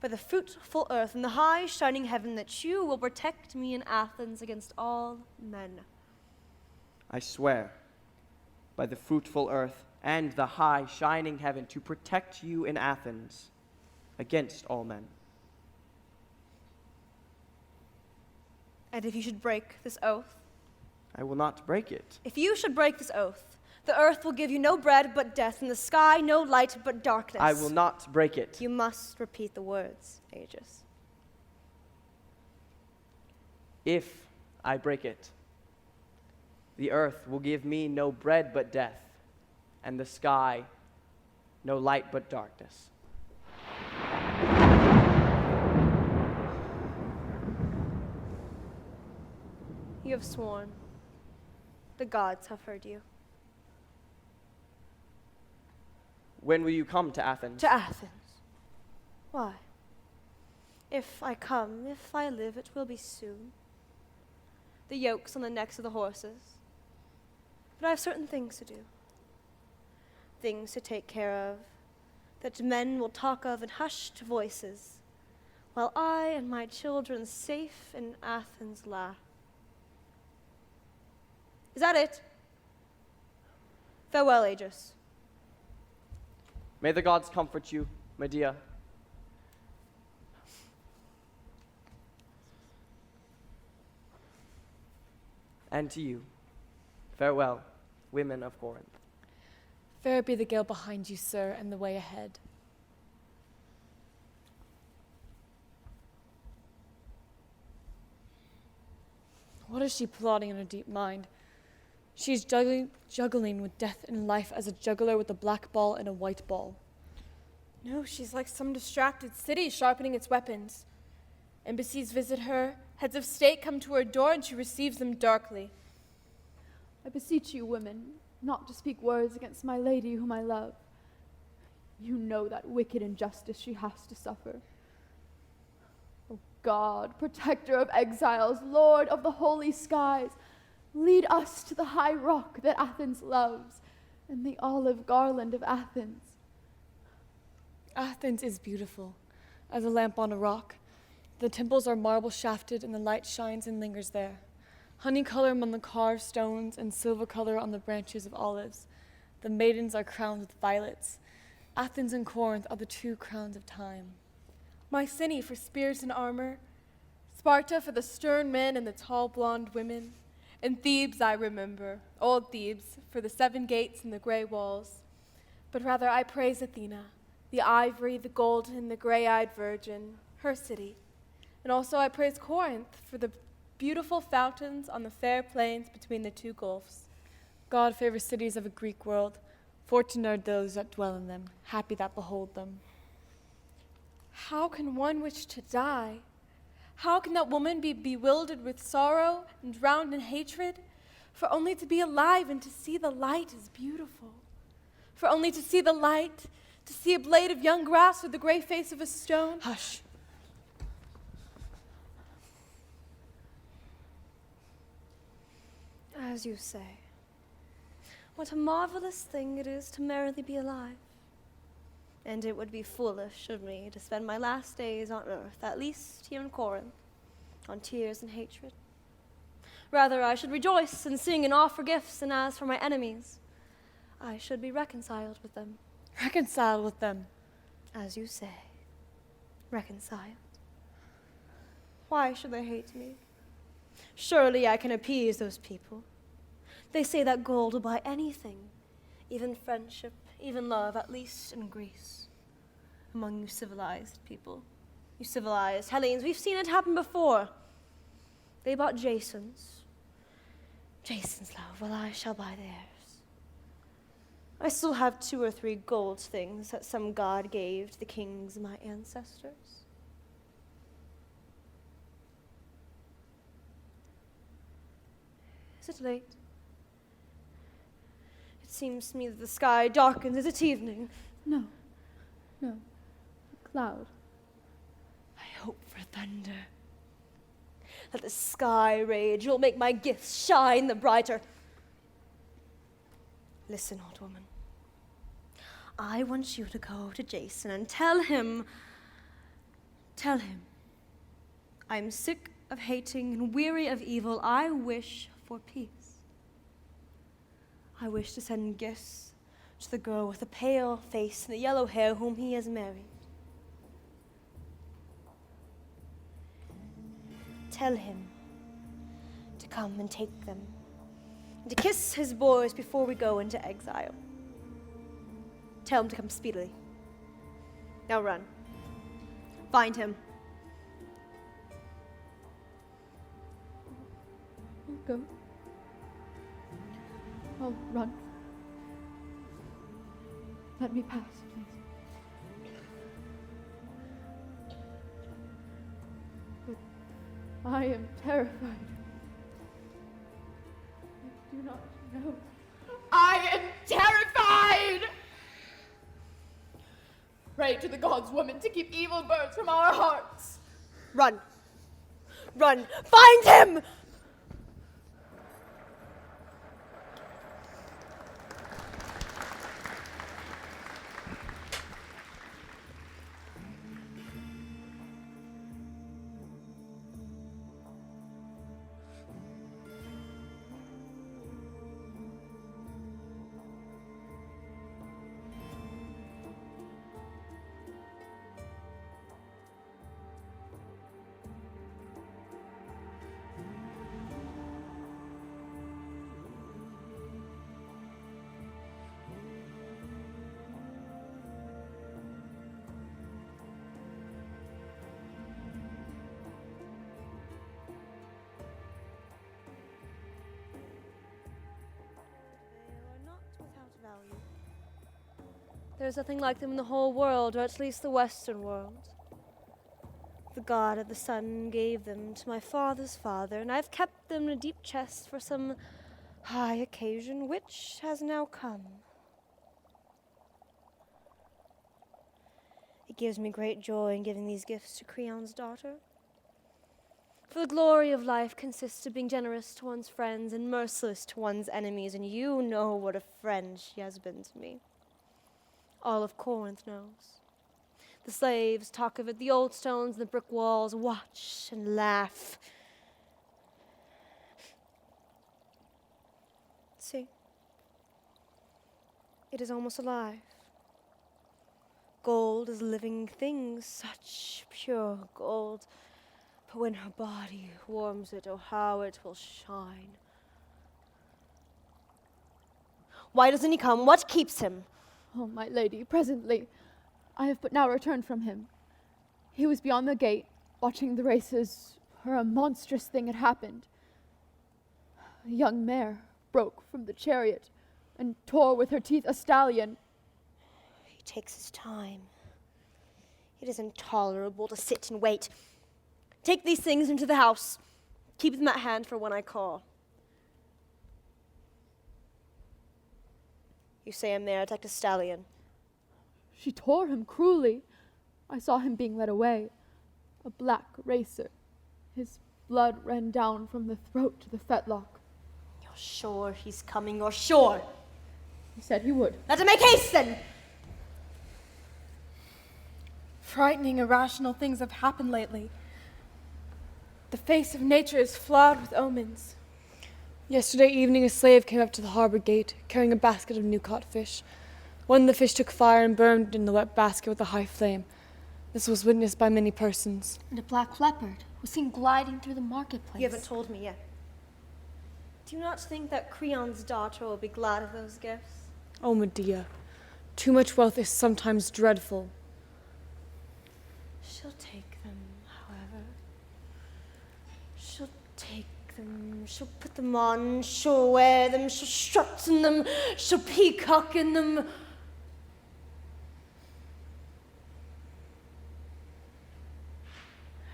by the fruitful earth and the high shining heaven that you will protect me in Athens against all men? I swear by the fruitful earth and the high shining heaven to protect you in Athens against all men. And if you should break this oath? I will not break it. If you should break this oath, the earth will give you no bread but death, and the sky no light but darkness. I will not break it. You must repeat the words, Aegis. If I break it, The earth will give me no bread but death, and the sky no light but darkness. You have sworn. The gods have heard you. When will you come to Athens? To Athens. Why? If I come, if I live, it will be soon. The yoke's on the necks of the horses. But I have certain things to do. Things to take care of, that men will talk of in hushed voices, while I and my children safe in Athens laugh. Is that it? Farewell, Aegis. May the gods comfort you, Medea. And to you, farewell, women of Corinth. Fair be the gale behind you, sir, and the way ahead. What is she plotting in her deep mind? She is juggling with death and life as a juggler with a black ball and a white ball. No, she's like some distracted city sharpening its weapons. Embassies visit her, heads of state come to her door, and she receives them darkly. I beseech you, women, not to speak words against my lady whom I love. You know that wicked injustice she has to suffer. O God, protector of exiles, Lord of the holy skies, lead us to the high rock that Athens loves, and the olive garland of Athens. Athens is beautiful, as a lamp on a rock. The temples are marble shafted, and the light shines and lingers there. Honey color among the carved stones, and silver color on the branches of olives. The maidens are crowned with violets. Athens and Corinth are the two crowns of time. Mycenae for spears and armor, Sparta for the stern men and the tall blonde women, and Thebes I remember, old Thebes, for the 7 gates and the gray walls. But rather I praise Athena, the ivory, the golden, the gray-eyed virgin, her city. And also I praise Corinth for the beautiful fountains on the fair plains between the 2 gulfs. God favors cities of a Greek world. Fortunate are those that dwell in them, happy that behold them. How can one wish to die? How can that woman be bewildered with sorrow and drowned in hatred? For only to be alive and to see the light is beautiful. For only to see the light, to see a blade of young grass or the gray face of a stone. Hush. As you say, what a marvelous thing it is to merrily be alive. And it would be foolish of me to spend my last days on earth, at least here in Corinth, on tears and hatred. Rather, I should rejoice and sing and offer gifts, and as for my enemies, I should be reconciled with them. Reconciled with them. As you say, reconciled. Why should they hate me? Surely I can appease those people. They say that gold will buy anything, even friendship, even love, at least in Greece. Among you civilized people, you civilized Hellenes, we've seen it happen before. They bought Jason's love, well, I shall buy theirs. I still have 2 or 3 gold things that some god gave to the kings of my ancestors. Is it late? It seems to me that the sky darkens as it's evening. No, a cloud. I hope for thunder. Let the sky rage, you'll make my gifts shine the brighter. Listen, old woman. I want you to go to Jason and tell him, I'm sick of hating and weary of evil. I wish for peace. I wish to send gifts to the girl with the pale face and the yellow hair whom he has married. Tell him to come and take them, and to kiss his boys before we go into exile. Tell him to come speedily. Now run. Find him. I'll go. I'll run. Let me pass, please. But I am terrified. I do not know. I am terrified! Pray to the gods, woman, to keep evil birds from our hearts. Run! Run! Find him! There's nothing like them in the whole world, or at least the Western world. The god of the sun gave them to my father's father, and I've kept them in a deep chest for some high occasion, which has now come. It gives me great joy in giving these gifts to Creon's daughter. For the glory of life consists of being generous to one's friends and merciless to one's enemies, and you know what a friend she has been to me. All of Corinth knows. The slaves talk of it, the old stones and the brick walls watch and laugh. See, it is almost alive. Gold is living things, such pure gold. But when her body warms it, oh how it will shine. Why doesn't he come? What keeps him? Oh, my lady, presently. I have but now returned from him. He was beyond the gate, watching the races, where a monstrous thing had happened. A young mare broke from the chariot and tore with her teeth a stallion. He takes his time. It is intolerable to sit and wait. Take these things into the house. Keep them at hand for when I call. You say him there attacked a stallion. She tore him cruelly. I saw him being led away. A black racer. His blood ran down from the throat to the fetlock. You're sure he's coming? You're sure? He said he would. Let him make haste then! Frightening, irrational things have happened lately. The face of nature is flawed with omens. Yesterday evening, a slave came up to the harbor gate, carrying a basket of new-caught fish. One of the fish took fire and burned in the wet basket with a high flame. This was witnessed by many persons. And a black leopard was seen gliding through the marketplace. You haven't told me yet. Do you not think that Creon's daughter will be glad of those gifts? Oh, Medea, too much wealth is sometimes dreadful. She'll take them, however. She'll take them, she'll put them on, she'll wear them, she'll strut in them, she'll peacock in them.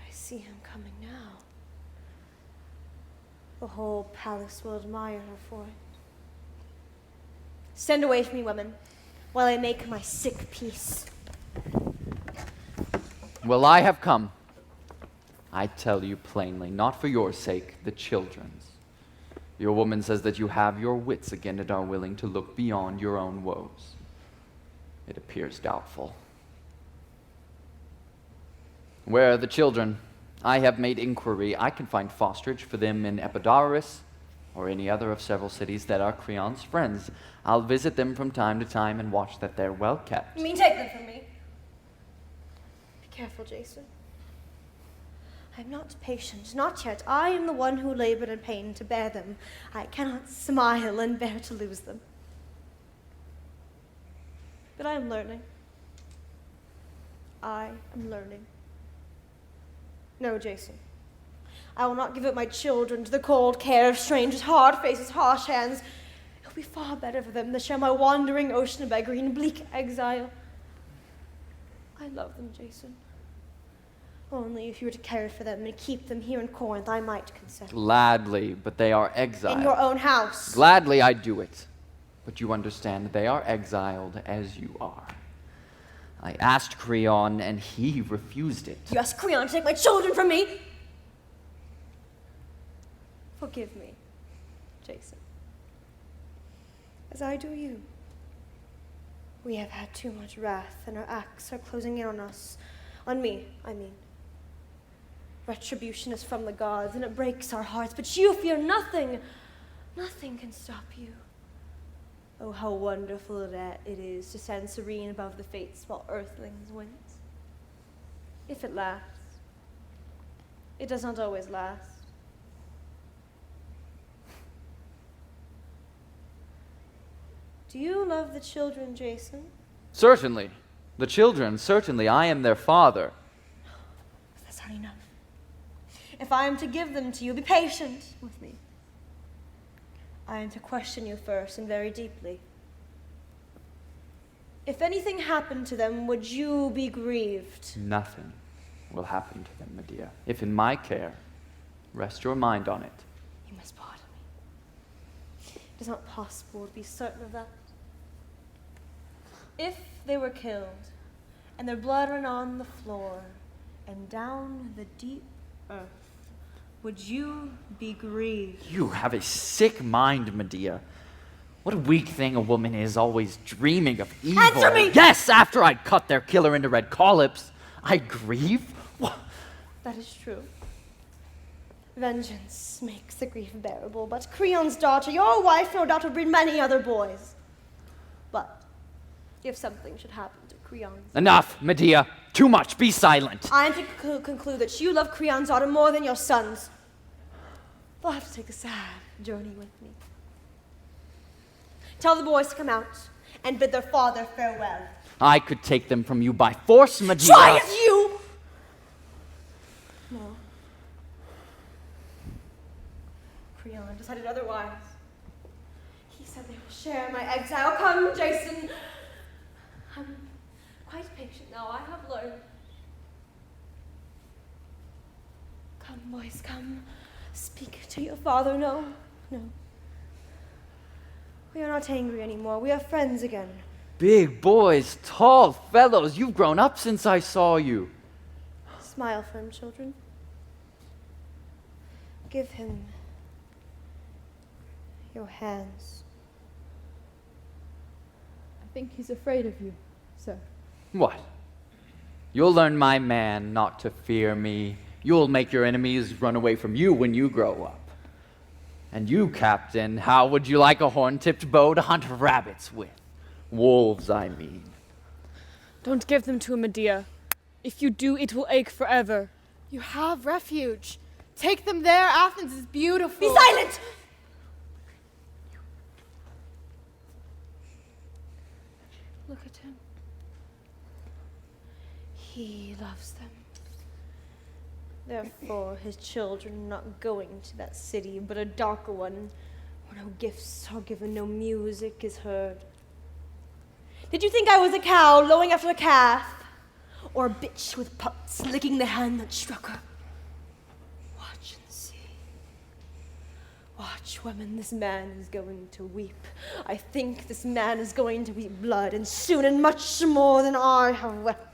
I see him coming now. The whole palace will admire her for it. Stand away from me, women, while I make my sick peace. Well, I have come. I tell you plainly, not for your sake, the children's. Your woman says that you have your wits again and are willing to look beyond your own woes. It appears doubtful. Where are the children? I have made inquiry. I can find fosterage for them in Epidaurus or any other of several cities that are Creon's friends. I'll visit them from time to time and watch that they're well kept. You mean take them from me? Be careful, Jason. I am not patient, not yet. I am the one who labored in pain to bear them. I cannot smile and bear to lose them. But I am learning. I am learning. No, Jason. I will not give up my children to the cold care of strangers, hard faces, harsh hands. It will be far better for them to share my wandering ocean of beggary and bleak exile. I love them, Jason. Only if you were to care for them and keep them here in Corinth, I might consent. Gladly, but they are exiled. In your own house. Gladly I do it. But you understand, they are exiled as you are. I asked Creon, and he refused it. You asked Creon to take my children from me? Forgive me, Jason. As I do you. We have had too much wrath, and our acts are closing in on us. On me, I mean. Retribution is from the gods, and it breaks our hearts, but you fear nothing. Nothing can stop you. Oh, how wonderful it is to stand serene above the fates while earthlings wince. If it lasts. It does not always last. Do you love the children, Jason? Certainly. The children, certainly. I am their father. That's not enough. If I am to give them to you, be patient with me. I am to question you first and very deeply. If anything happened to them, would you be grieved? Nothing will happen to them, Medea. If in my care, rest your mind on it. You must pardon me. It is not possible to be certain of that. If they were killed, and their blood ran on the floor, and down the deep earth, would you be grieved? You have a sick mind, Medea. What a weak thing a woman is, always dreaming of evil. Answer me! Yes, after I'd cut their killer into red collops, I'd grieve? That is true. Vengeance makes the grief bearable, but Creon's daughter, your wife, no doubt will breed many other boys. But if something should happen to Creon's... Enough, Medea. Too much. Be silent. I am to conclude that you love Creon's daughter more than your sons. They'll have to take a sad journey with me. Tell the boys to come out and bid their father farewell. I could take them from you by force, Medea. Try as you! No. Creon decided otherwise. He said they will share my exile. Come, Jason. I'm quite patient now. I have learned. Come, boys, come. Speak to your father. No, no. We are not angry anymore. We are friends again. Big boys, tall fellows, you've grown up since I saw you. Smile for him, children. Give him your hands. I think he's afraid of you, sir. What? You'll learn my man not to fear me. You'll make your enemies run away from you when you grow up. And you, Captain, how would you like a horn-tipped bow to hunt rabbits with? Wolves, I mean. Don't give them to him, Medea. If you do, it will ache forever. You have refuge. Take them there. Athens is beautiful. Be silent! Look at him. He loves them. Therefore, his children are not going to that city, but a darker one, where no gifts are given, no music is heard. Did you think I was a cow lowing after a calf? Or a bitch with pups licking the hand that struck her? Watch and see. Watch, women, this man is going to weep. I think this man is going to weep blood, and soon, and much more than I have wept.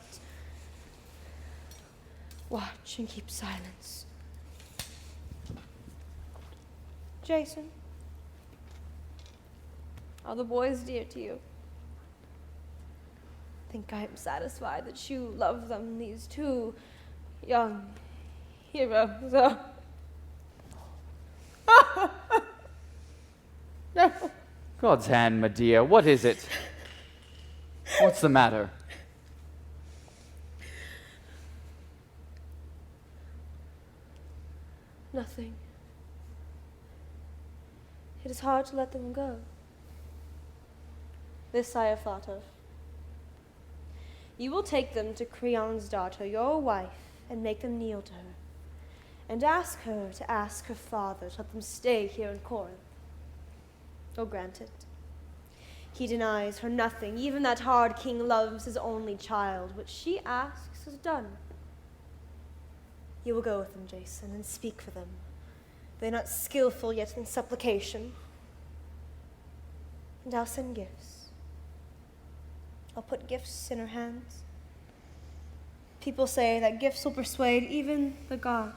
Watch and keep silence. Jason, are the boys dear to you? I think I am satisfied that you love them, these two young heroes. No. God's hand, Medea, what is it? What's the matter? Nothing. It is hard to let them go. This I have thought of. You will take them to Creon's daughter, your wife, and make them kneel to her, and ask her to ask her father to let them stay here in Corinth. You'll grant it. He denies her nothing, even that hard king loves his only child. What she asks is done. You will go with them, Jason, and speak for them. They're not skillful yet in supplication. And I'll send gifts. I'll put gifts in her hands. People say that gifts will persuade even the gods.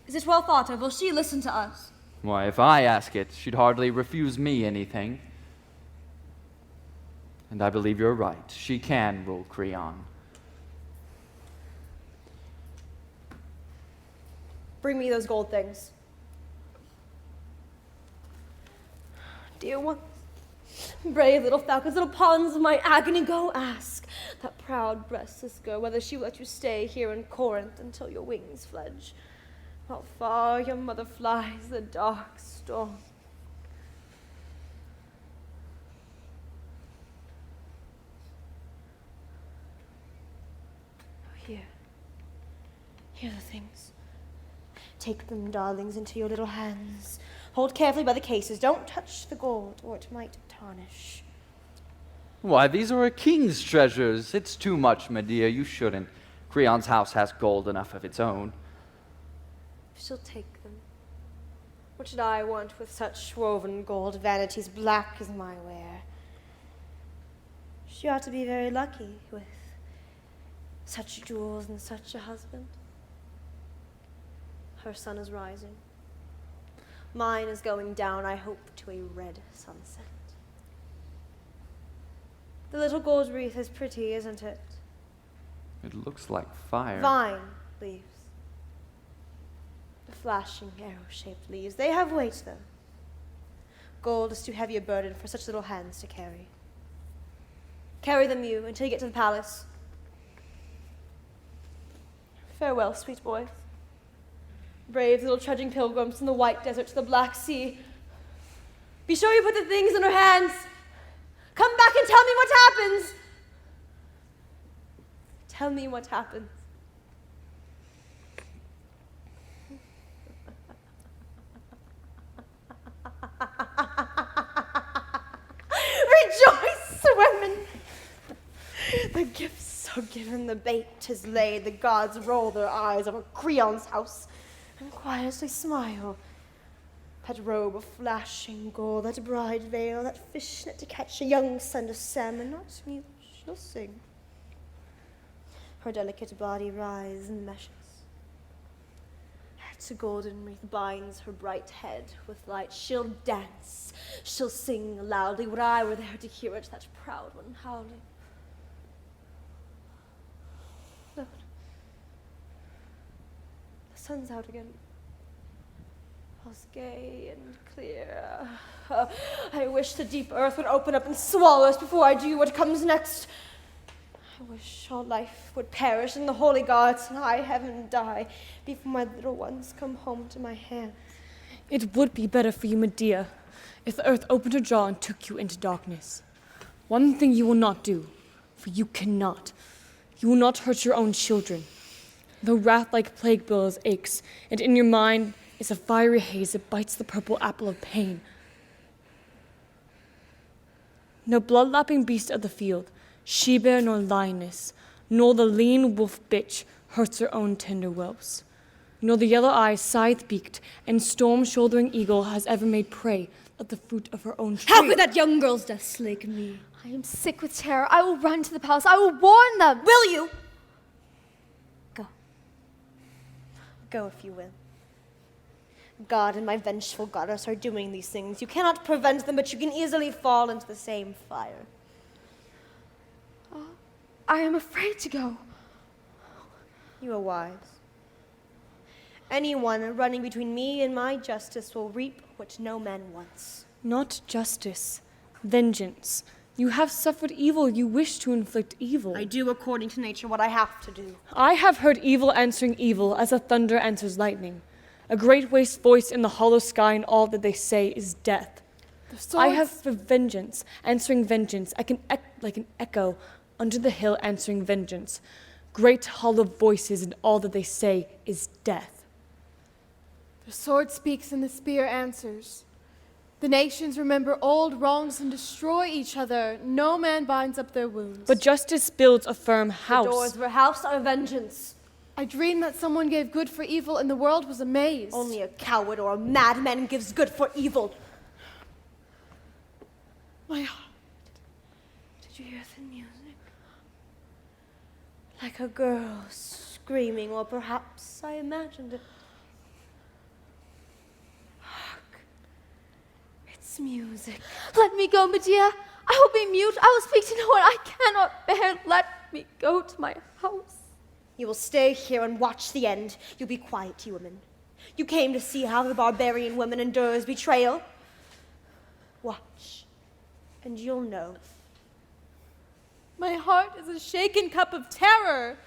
Is it well thought of? Will she listen to us? Why, if I ask it, she'd hardly refuse me anything. And I believe you're right. She can rule Creon. Bring me those gold things. Dear ones, brave little falcons, little pawns of my agony, go ask that proud breastless girl whether she will let you stay here in Corinth until your wings fledge. How far your mother flies the dark storm. Oh, here are the things. Take them, darlings, into your little hands. Hold carefully by the cases. Don't touch the gold, or it might tarnish. Why, these are a king's treasures. It's too much, Medea. You shouldn't. Creon's house has gold enough of its own. She'll take them. What should I want with such woven gold vanities black as my wear? She ought to be very lucky with such jewels and such a husband. Her sun is rising. Mine is going down, I hope, to a red sunset. The little gold wreath is pretty, isn't it? It looks like fire. Vine leaves. The flashing arrow-shaped leaves. They have weight, though. Gold is too heavy a burden for such little hands to carry. Carry them you until you get to the palace. Farewell, sweet boys. Brave little trudging pilgrims from the white desert to the Black Sea. Be sure you put the things in her hands. Come back and tell me what happens. Tell me what happens. Rejoice, women! The gifts are given, the bait is laid, the gods roll their eyes over Creon's house and quietly smile. That robe of flashing gold, that bride veil, that fishnet to catch a young son of salmon, not mute, she'll sing. Her delicate body rise in meshes. That golden wreath binds her bright head with light. She'll dance, she'll sing loudly. Would I were there to hear it, that proud one howling. Look, the sun's out again. All's gay and clear. I wish the deep earth would open up and swallow us before I do what comes next. I wish all life would perish and the holy gods and high heaven die before my little ones come home to my hands. It would be better for you, Medea, if the earth opened her jaw and took you into darkness. One thing you will not do, for you cannot. You will not hurt your own children. Though wrath like plague billows aches, and in your mind is a fiery haze that bites the purple apple of pain. No blood-lapping beast of the field, she-bear nor lioness, nor the lean wolf bitch hurts her own tender whelps, nor the yellow-eyed, scythe-beaked, and storm-shouldering eagle has ever made prey of the fruit of her own tree. How could that young girl's death slake me? I am sick with terror. I will run to the palace. I will warn them. Will you? Go. Go if you will. God and my vengeful goddess are doing these things. You cannot prevent them, but you can easily fall into the same fire. I am afraid to go. You are wise. Anyone running between me and my justice will reap what no man wants. Not justice, vengeance. You have suffered evil, you wish to inflict evil. I do according to nature what I have to do. I have heard evil answering evil as a thunder answers lightning. A great waste voice in the hollow sky, and all that they say is death. I have for vengeance answering vengeance. I can like an echo under the hill answering vengeance. Great hollow voices, and all that they say is death. The sword speaks and the spear answers. The nations remember old wrongs and destroy each other. No man binds up their wounds. But justice builds a firm house. The doors of her house are vengeance. I dreamed that someone gave good for evil and the world was amazed. Only a coward or a madman gives good for evil. My heart. Did you hear the music? Like a girl screaming, or perhaps I imagined it. Hark. It's music. Let me go, Medea. I will be mute. I will speak to no one. I cannot bear. Let me go to my house. You will stay here and watch the end. You be quiet, you women. You came to see how the barbarian woman endures betrayal. Watch, and you'll know. My heart is a shaken cup of terror.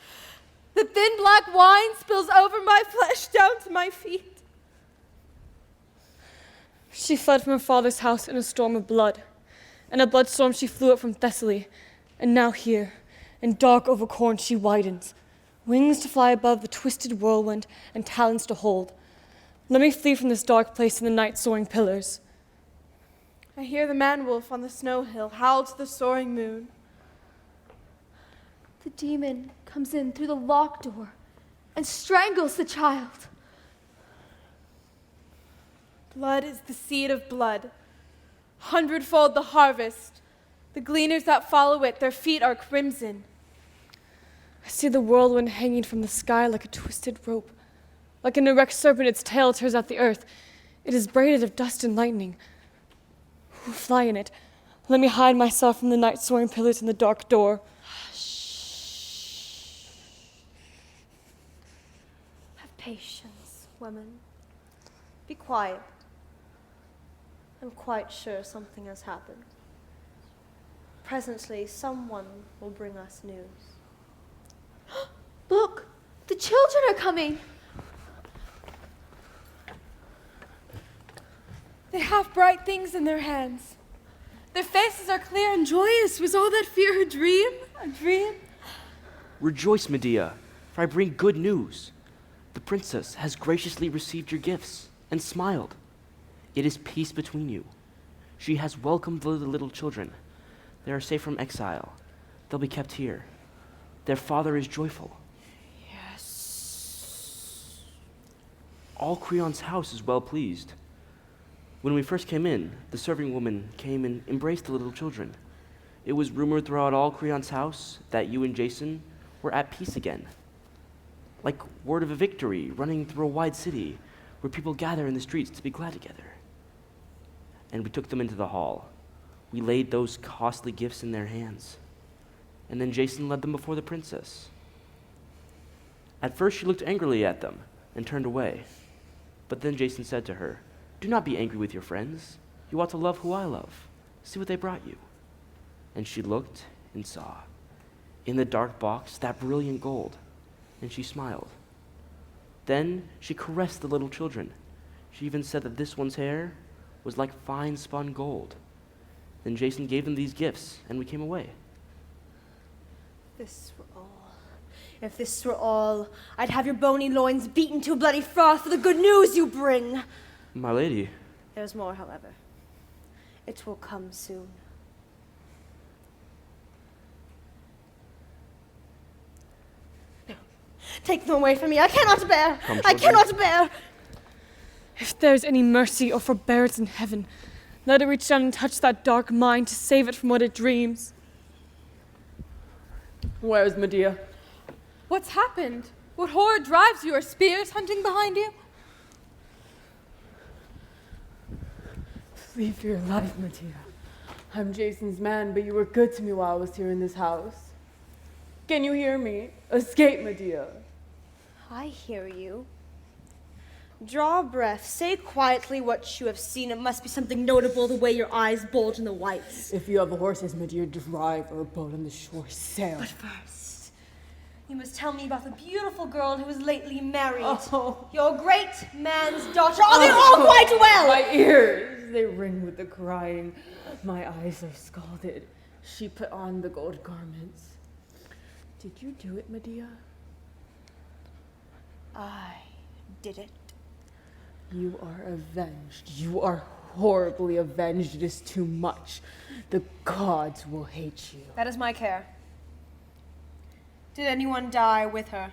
The thin black wine spills over my flesh down to my feet. She fled from her father's house in a storm of blood. In a bloodstorm she flew up from Thessaly. And now here, in dark overcorn she widens. Wings to fly above the twisted whirlwind and talons to hold. Let me flee from this dark place in the night soaring pillars. I hear the man-wolf on the snow hill howl to the soaring moon. The demon comes in through the locked door and strangles the child. Blood is the seed of blood. 100-fold the harvest. The gleaners that follow it, their feet are crimson. I see the whirlwind hanging from the sky like a twisted rope. Like an erect serpent, its tail tears out the earth. It is braided of dust and lightning. Who will fly in it? Let me hide myself from the night soaring pillars and the dark door. Have patience, women. Be quiet. I'm quite sure something has happened. Presently, someone will bring us news. Look, the children are coming. They have bright things in their hands. Their faces are clear and joyous. Was all that fear a dream? A dream? Rejoice, Medea, for I bring good news. The princess has graciously received your gifts and smiled. It is peace between you. She has welcomed the little children. They are safe from exile. They'll be kept here. Their father is joyful. Yes. All Creon's house is well pleased. When we first came in, the serving woman came and embraced the little children. It was rumored throughout all Creon's house that you and Jason were at peace again. Like word of a victory running through a wide city where people gather in the streets to be glad together. And we took them into the hall. We laid those costly gifts in their hands. And then Jason led them before the princess. At first she looked angrily at them and turned away. But then Jason said to her, "Do not be angry with your friends. You ought to love who I love. See what they brought you." And she looked and saw, in the dark box, that brilliant gold. And she smiled. Then she caressed the little children. She even said that this one's hair was like fine spun gold. Then Jason gave them these gifts, and we came away. If this were all, I'd have your bony loins beaten to a bloody froth for the good news you bring. My lady. There's more, however. It will come soon. No. Take them away from me. I cannot bear. Come, I children. cannot bear. If there's any mercy or forbearance in heaven, let it reach down and touch that dark mind to save it from what it dreams. Where's Medea? What's happened? What horror drives you? Are spears hunting behind you? Flee for your life, Medea. I'm Jason's man, but you were good to me while I was here in this house. Can you hear me? Escape, Medea. I hear you. Draw a breath. Say quietly what you have seen. It must be something notable, the way your eyes bulge in the whites. If you have horses, Medea, drive or a boat on the shore, sail. But first, you must tell me about the beautiful girl who was lately married. Oh. Your great man's daughter. Oh, they're all quite well! My ears, they ring with the crying. My eyes are scalded. She put on the gold garments. Did you do it, Medea? I did it. You are avenged. You are horribly avenged. It is too much. The gods will hate you. That is my care. Did anyone die with her?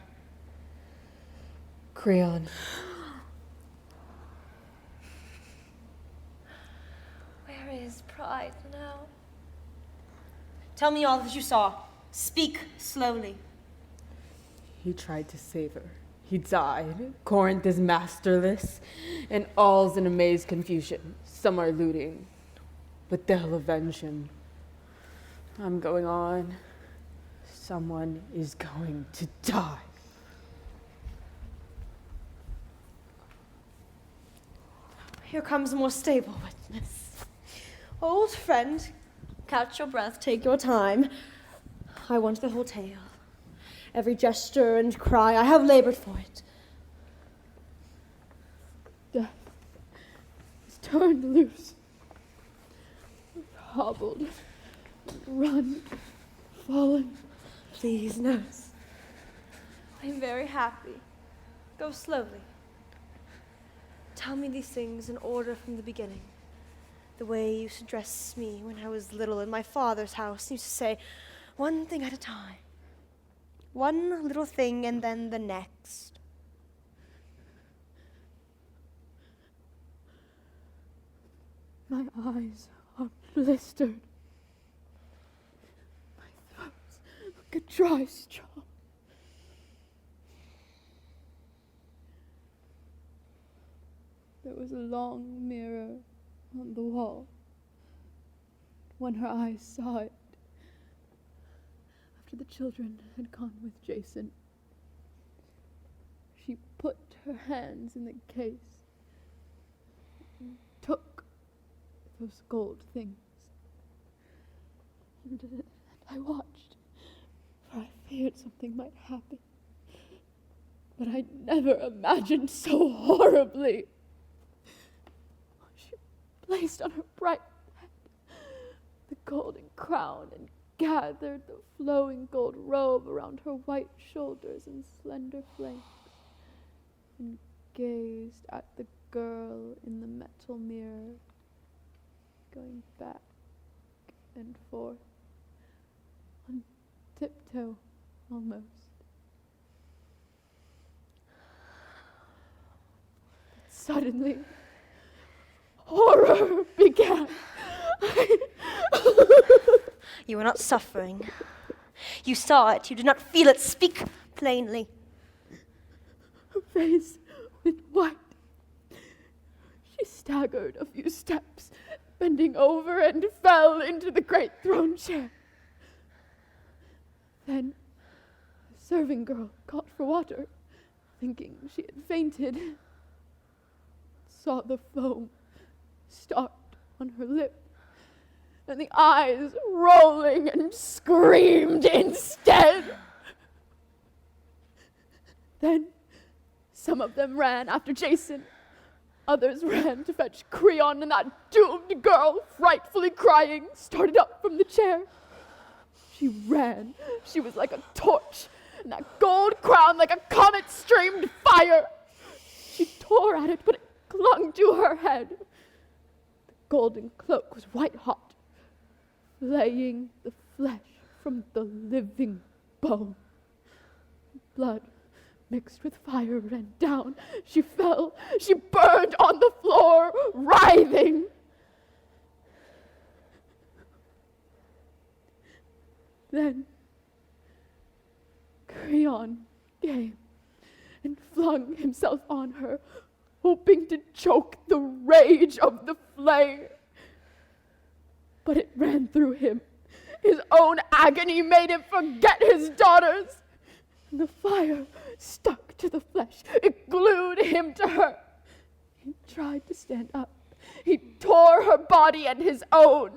Creon. Where is pride now? Tell me all that you saw. Speak slowly. He tried to save her. He died. Corinth is masterless, and all's in amazed confusion. Some are looting, but they'll avenge him. I'm going on. Someone is going to die. Here comes a more stable witness. Old friend, catch your breath, take your time. I want the whole tale. Every gesture and cry, I have labored for it. Death is turned loose, hobbled, run, fallen. Please, nurse. I'm very happy. Go slowly. Tell me these things in order from the beginning. The way you used to dress me when I was little in my father's house. You used to say, one thing at a time. One little thing and then the next. My eyes are blistered. My throat's like a dry straw. There was a long mirror on the wall. When her eyes saw it, after the children had gone with Jason, she put her hands in the case and took those gold things. And I watched, for I feared something might happen. But I never imagined so horribly. She placed on her bright head the golden crown and gathered the flowing gold robe around her white shoulders and slender flanks, and gazed at the girl in the metal mirror, going back and forth, on tiptoe almost. But suddenly, horror began. You are not suffering. You saw it. You did not feel it. Speak plainly. Her face went white. She staggered a few steps, bending over, and fell into the great throne chair. Then a serving girl called for water, thinking she had fainted, saw the foam start on her lip, and the eyes rolling, and screamed instead. Then some of them ran after Jason. Others ran to fetch Creon, and that doomed girl, frightfully crying, started up from the chair. She ran. She was like a torch, and that gold crown like a comet streamed fire. She tore at it, but it clung to her head. The golden cloak was white hot, flaying the flesh from the living bone. Blood mixed with fire ran down. She fell. She burned on the floor, writhing. Then Creon came and flung himself on her, hoping to choke the rage of the flame. But it ran through him. His own agony made him forget his daughters. And the fire stuck to the flesh. It glued him to her. He tried to stand up. He tore her body and his own.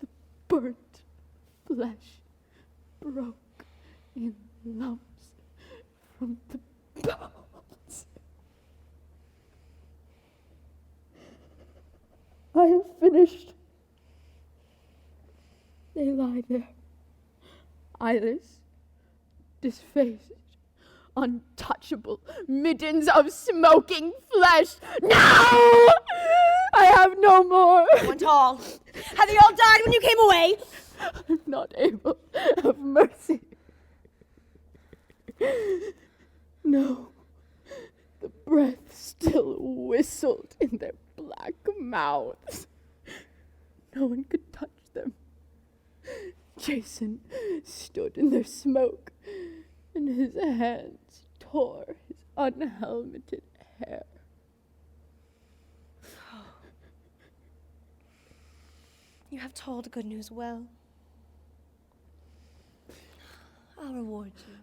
The burnt flesh broke in lumps from the bones. I have finished. They lie there, eyeless, disfaced, untouchable middens of smoking flesh. No! I have no more. They went all. Have they all died when you came away? I'm not able. Have mercy. No. The breath still whistled in their black mouths. No one could touch them. Jason stood in their smoke, and his hands tore his unhelmeted hair. You have told the good news well. I'll reward you.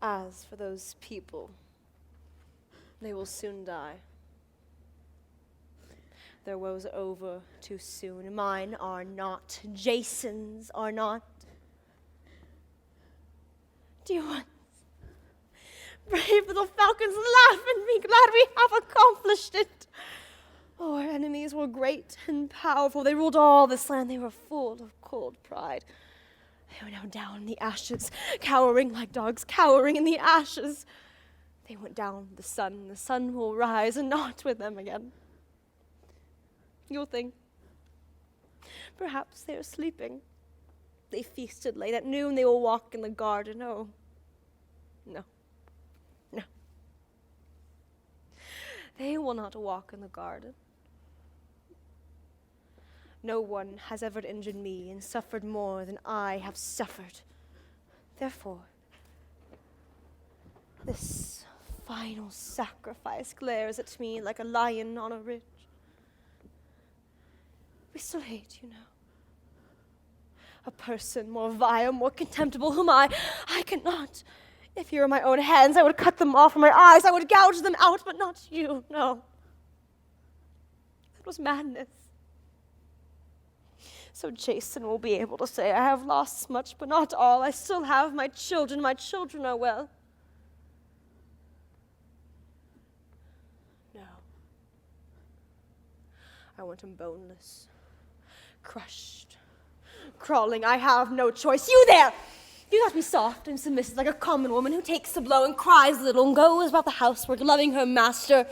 As for those people, they will soon die. Their woes are over too soon. Mine are not. Jason's are not. Dear ones, brave little falcons, laugh and be glad we have accomplished it. Oh, our enemies were great and powerful. They ruled all this land. They were full of cold pride. They were now down in the ashes, cowering like dogs, cowering in the ashes. They went down with the sun. The sun will rise, and not with them again. You'll think, perhaps they are sleeping. They feasted late. At noon they will walk in the garden. Oh, no. No. They will not walk in the garden. No one has ever injured me and suffered more than I have suffered. Therefore, this final sacrifice glares at me like a lion on a ridge. We still hate, you know. A person more vile, more contemptible, whom I cannot. If you were my own hands, I would cut them off from my eyes. I would gouge them out, but not you, no. That was madness. So Jason will be able to say, I have lost much, but not all. I still have my children. My children are well. No. I want him boneless, crushed, crawling. I have no choice. You there! You got to be soft and submissive like a common woman who takes the blow and cries little and goes about the housework, loving her master.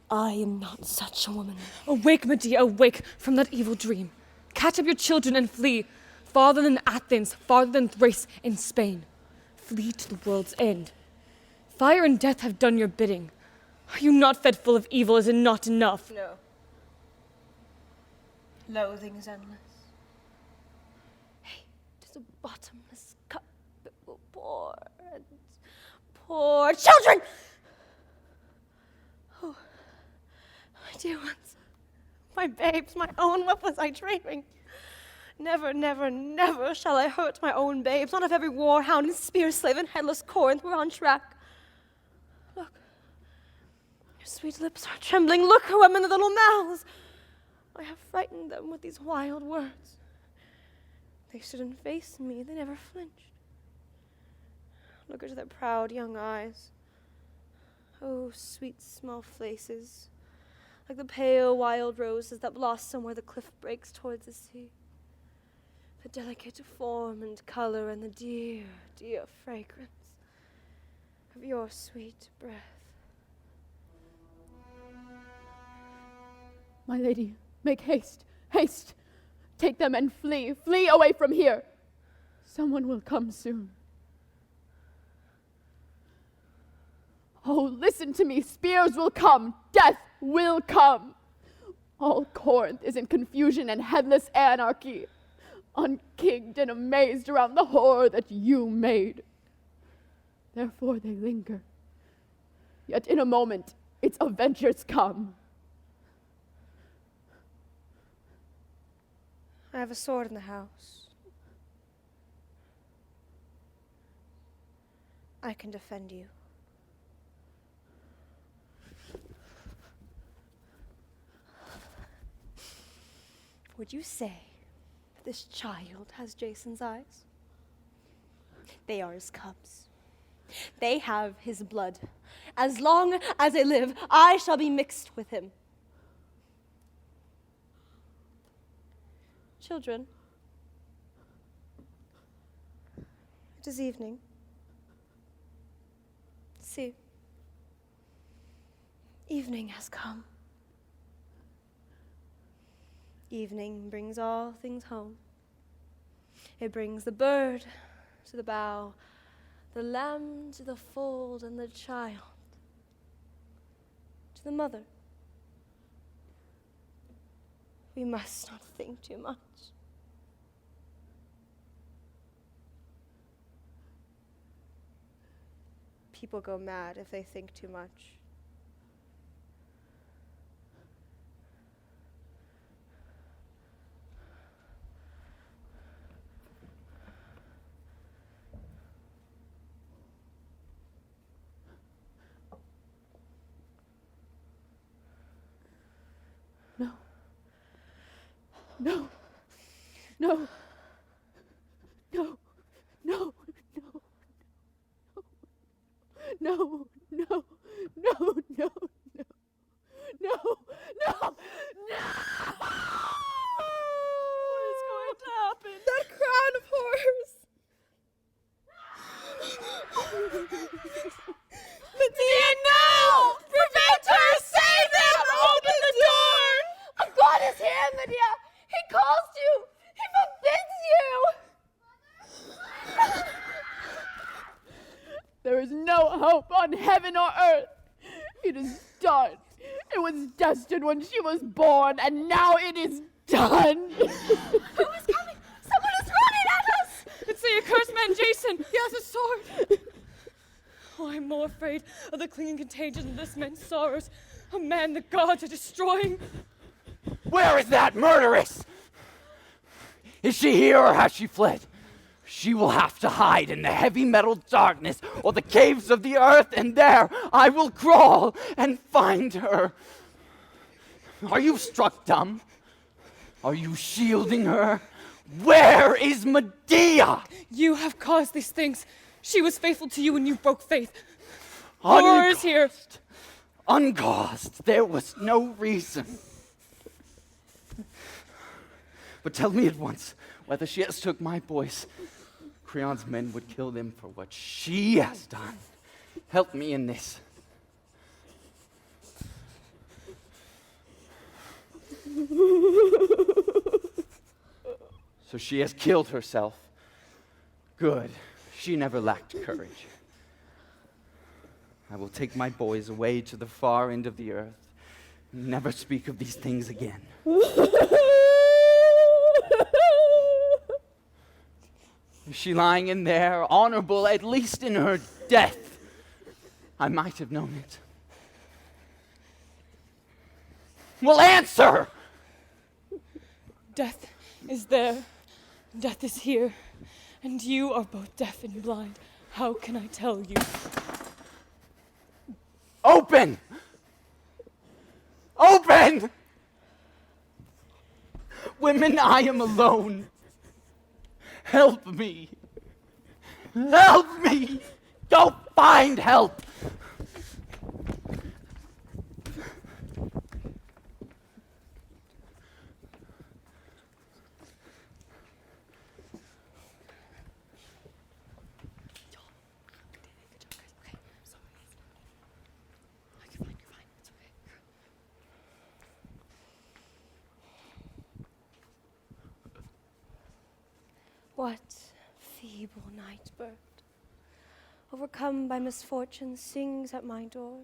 I am not such a woman. Awake, Medea, awake from that evil dream. Catch up your children and flee, farther than Athens, farther than Thrace in Spain. Flee to the world's end. Fire and death have done your bidding. Are you not fed full of evil? Is it not enough? No. Loathing is endless. Hey, 'tis a bottomless cup that will pour and pour. Children! Oh, my dear ones. My babes, my own, what was I dreaming? Never, never, never shall I hurt my own babes, not if every war-hound and spear-slave in headless Corinth were on track. Look, your sweet lips are trembling. Look, her women, the little mouths. I have frightened them with these wild words. They stood and faced me. They never flinched. Look into their proud young eyes. Oh, sweet small faces, like the pale wild roses that blossom where the cliff breaks towards the sea. The delicate form and color and the dear, dear fragrance of your sweet breath. My lady, make haste, haste. Take them and flee, flee away from here. Someone will come soon. Oh, listen to me. Spears will come. Death will come. All Corinth is in confusion and headless anarchy, unkinged and amazed around the horror that you made. Therefore they linger. Yet in a moment, its avengers come. I have a sword in the house. I can defend you. Would you say that this child has Jason's eyes? They are his cubs. They have his blood. As long as I live, I shall be mixed with him. Children, it is evening. See, evening has come. Evening brings all things home. It brings the bird to the bough, the lamb to the fold, and the child to the mother. We must not think too much. People go mad if they think too much. No. No. No. No. No. No. No. No. No. No. No. No. No. What is going to happen? That crown of horrors! Medea, no! Prevent her! Save them! Open the door! A god is here, Medea! He calls you! He forbids you! There is no hope on heaven or earth. It is done. It was destined when she was born, and now it is done. Who is coming? Someone is running at us! It's the accursed man, Jason. He has a sword. Oh, I'm more afraid of the clinging contagion of this man's sorrows. A man the gods are destroying. Where is that murderess? Is she here or has she fled? She will have to hide in the heavy metal darkness or the caves of the earth, and there I will crawl and find her. Are you struck dumb? Are you shielding her? Where is Medea? You have caused these things. She was faithful to you when you broke faith. Horror is here. Uncaused. There was no reason. But tell me at once whether she has took my boys. Creon's men would kill them for what she has done. Help me in this. So she has killed herself. Good. She never lacked courage. I will take my boys away to the far end of the earth. Never speak of these things again. Is she lying in there, honorable at least in her death? I might have known it. Well, answer! Death is there. Death is here. And you are both deaf and blind. How can I tell you? Open! Open! Women, I am alone. Help me. Help me. Go find help. What feeble night bird, overcome by misfortune, sings at my door?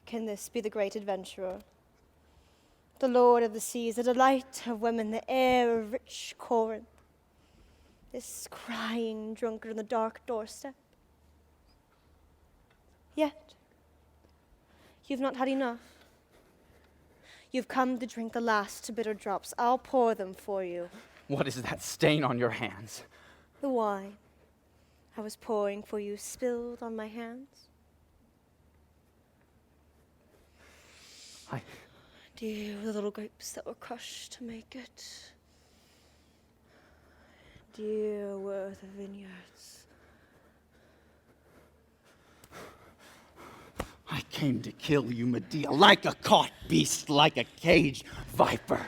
Can this be the great adventurer, the lord of the seas, the delight of women, the heir of rich Corinth, this crying drunkard on the dark doorstep? Yet, you've not had enough. You've come to drink the last bitter drops. I'll pour them for you. What is that stain on your hands? The wine I was pouring for you spilled on my hands. Dear the little grapes that were crushed to make it. Dear were the vineyards. I came to kill you, Medea, like a caught beast, like a caged viper.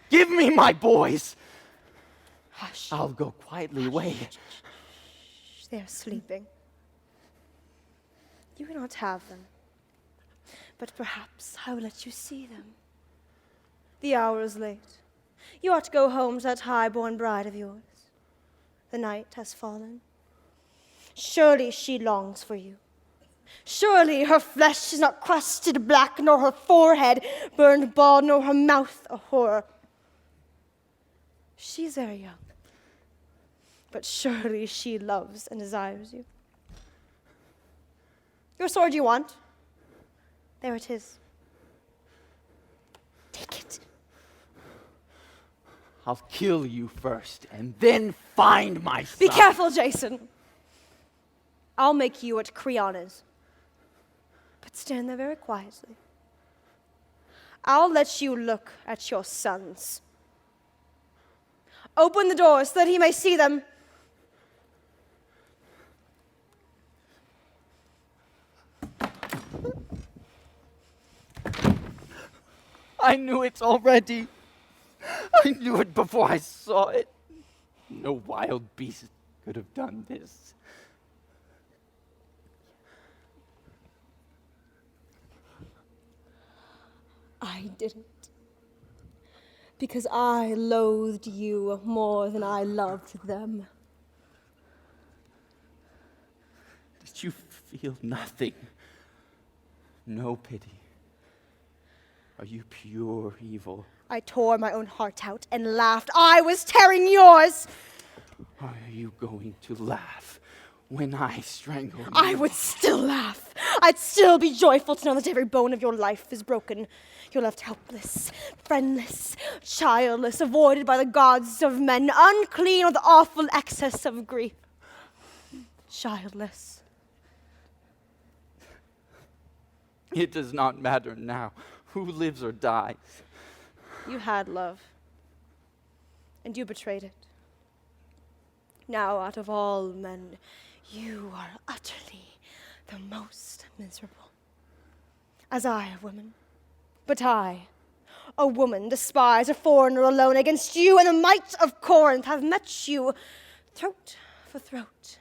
Give me my boys. Hush. I'll go quietly away. They're sleeping. You cannot have them, but perhaps I will let you see them. The hour is late. You ought to go home to that high-born bride of yours. The night has fallen. Surely she longs for you. Surely her flesh is not crusted black, nor her forehead burned bald, nor her mouth a horror. She is very young, but surely she loves and desires you. Your sword you want? There it is. Take it. I'll kill you first, and then find my son. Be careful, Jason. I'll make you what Creon is. But stand there very quietly. I'll let you look at your sons. Open the doors so that he may see them. I knew it already. I knew it before I saw it. No wild beast could have done this. I didn't. Because I loathed you more than I loved them. Did you feel nothing? No pity? Are you pure evil? I tore my own heart out and laughed. I was tearing yours. Are you going to laugh when I strangle you? I would still laugh. I'd still be joyful to know that every bone of your life is broken. You're left helpless, friendless, childless, avoided by the gods of men, unclean with the awful excess of grief. Childless. It does not matter now who lives or dies. You had love, and you betrayed it. Now, out of all men, you are utterly the most miserable. As I, a woman, but I, a woman, despised, a foreigner alone, against you and the might of Corinth have met you, throat for throat,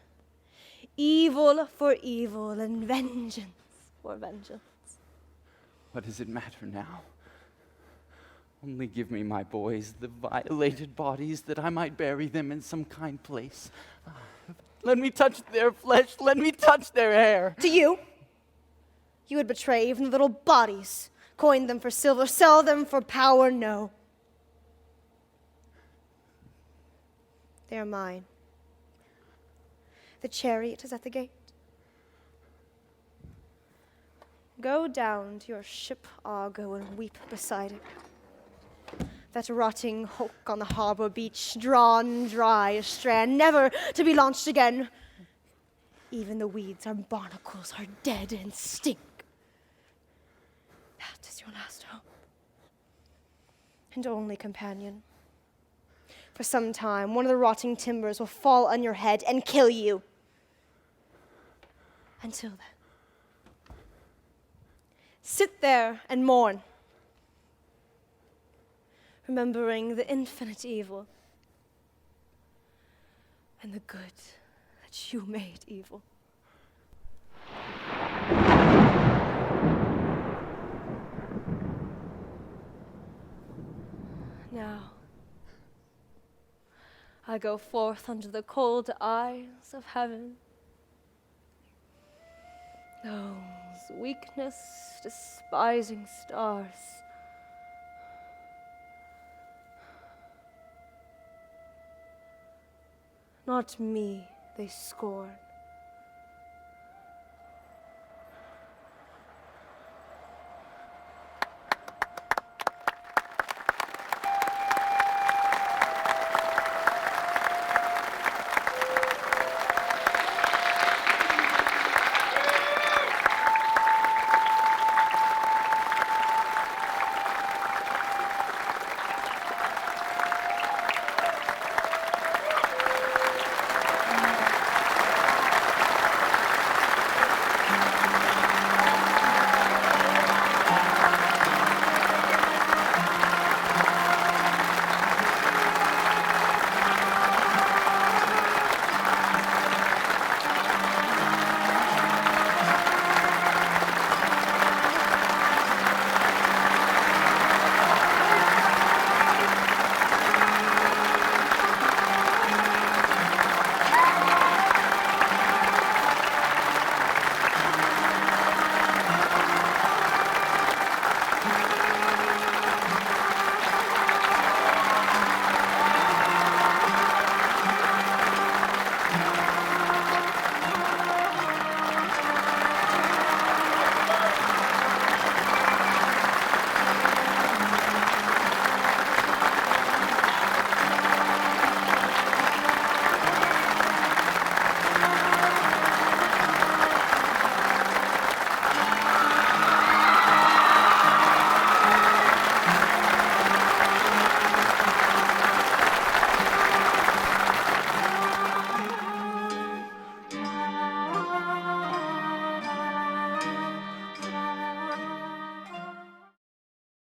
evil for evil, and vengeance for vengeance. What does it matter now? Only give me my boys, the violated bodies, that I might bury them in some kind place. Let me touch their flesh. Let me touch their hair. To you, you would betray even the little bodies, coin them for silver, sell them for power. No. They are mine. The chariot is at the gate. Go down to your ship Argo and weep beside it. That rotting hulk on the harbor beach, drawn dry as strand, never to be launched again. Even the weeds and barnacles are dead and stink. That is your last hope. And only companion. For some time, one of the rotting timbers will fall on your head and kill you. Until then, sit there and mourn, remembering the infinite evil and the good that you made evil. Now, I go forth under the cold eyes of heaven. Those weakness-despising stars. Not me they scorn,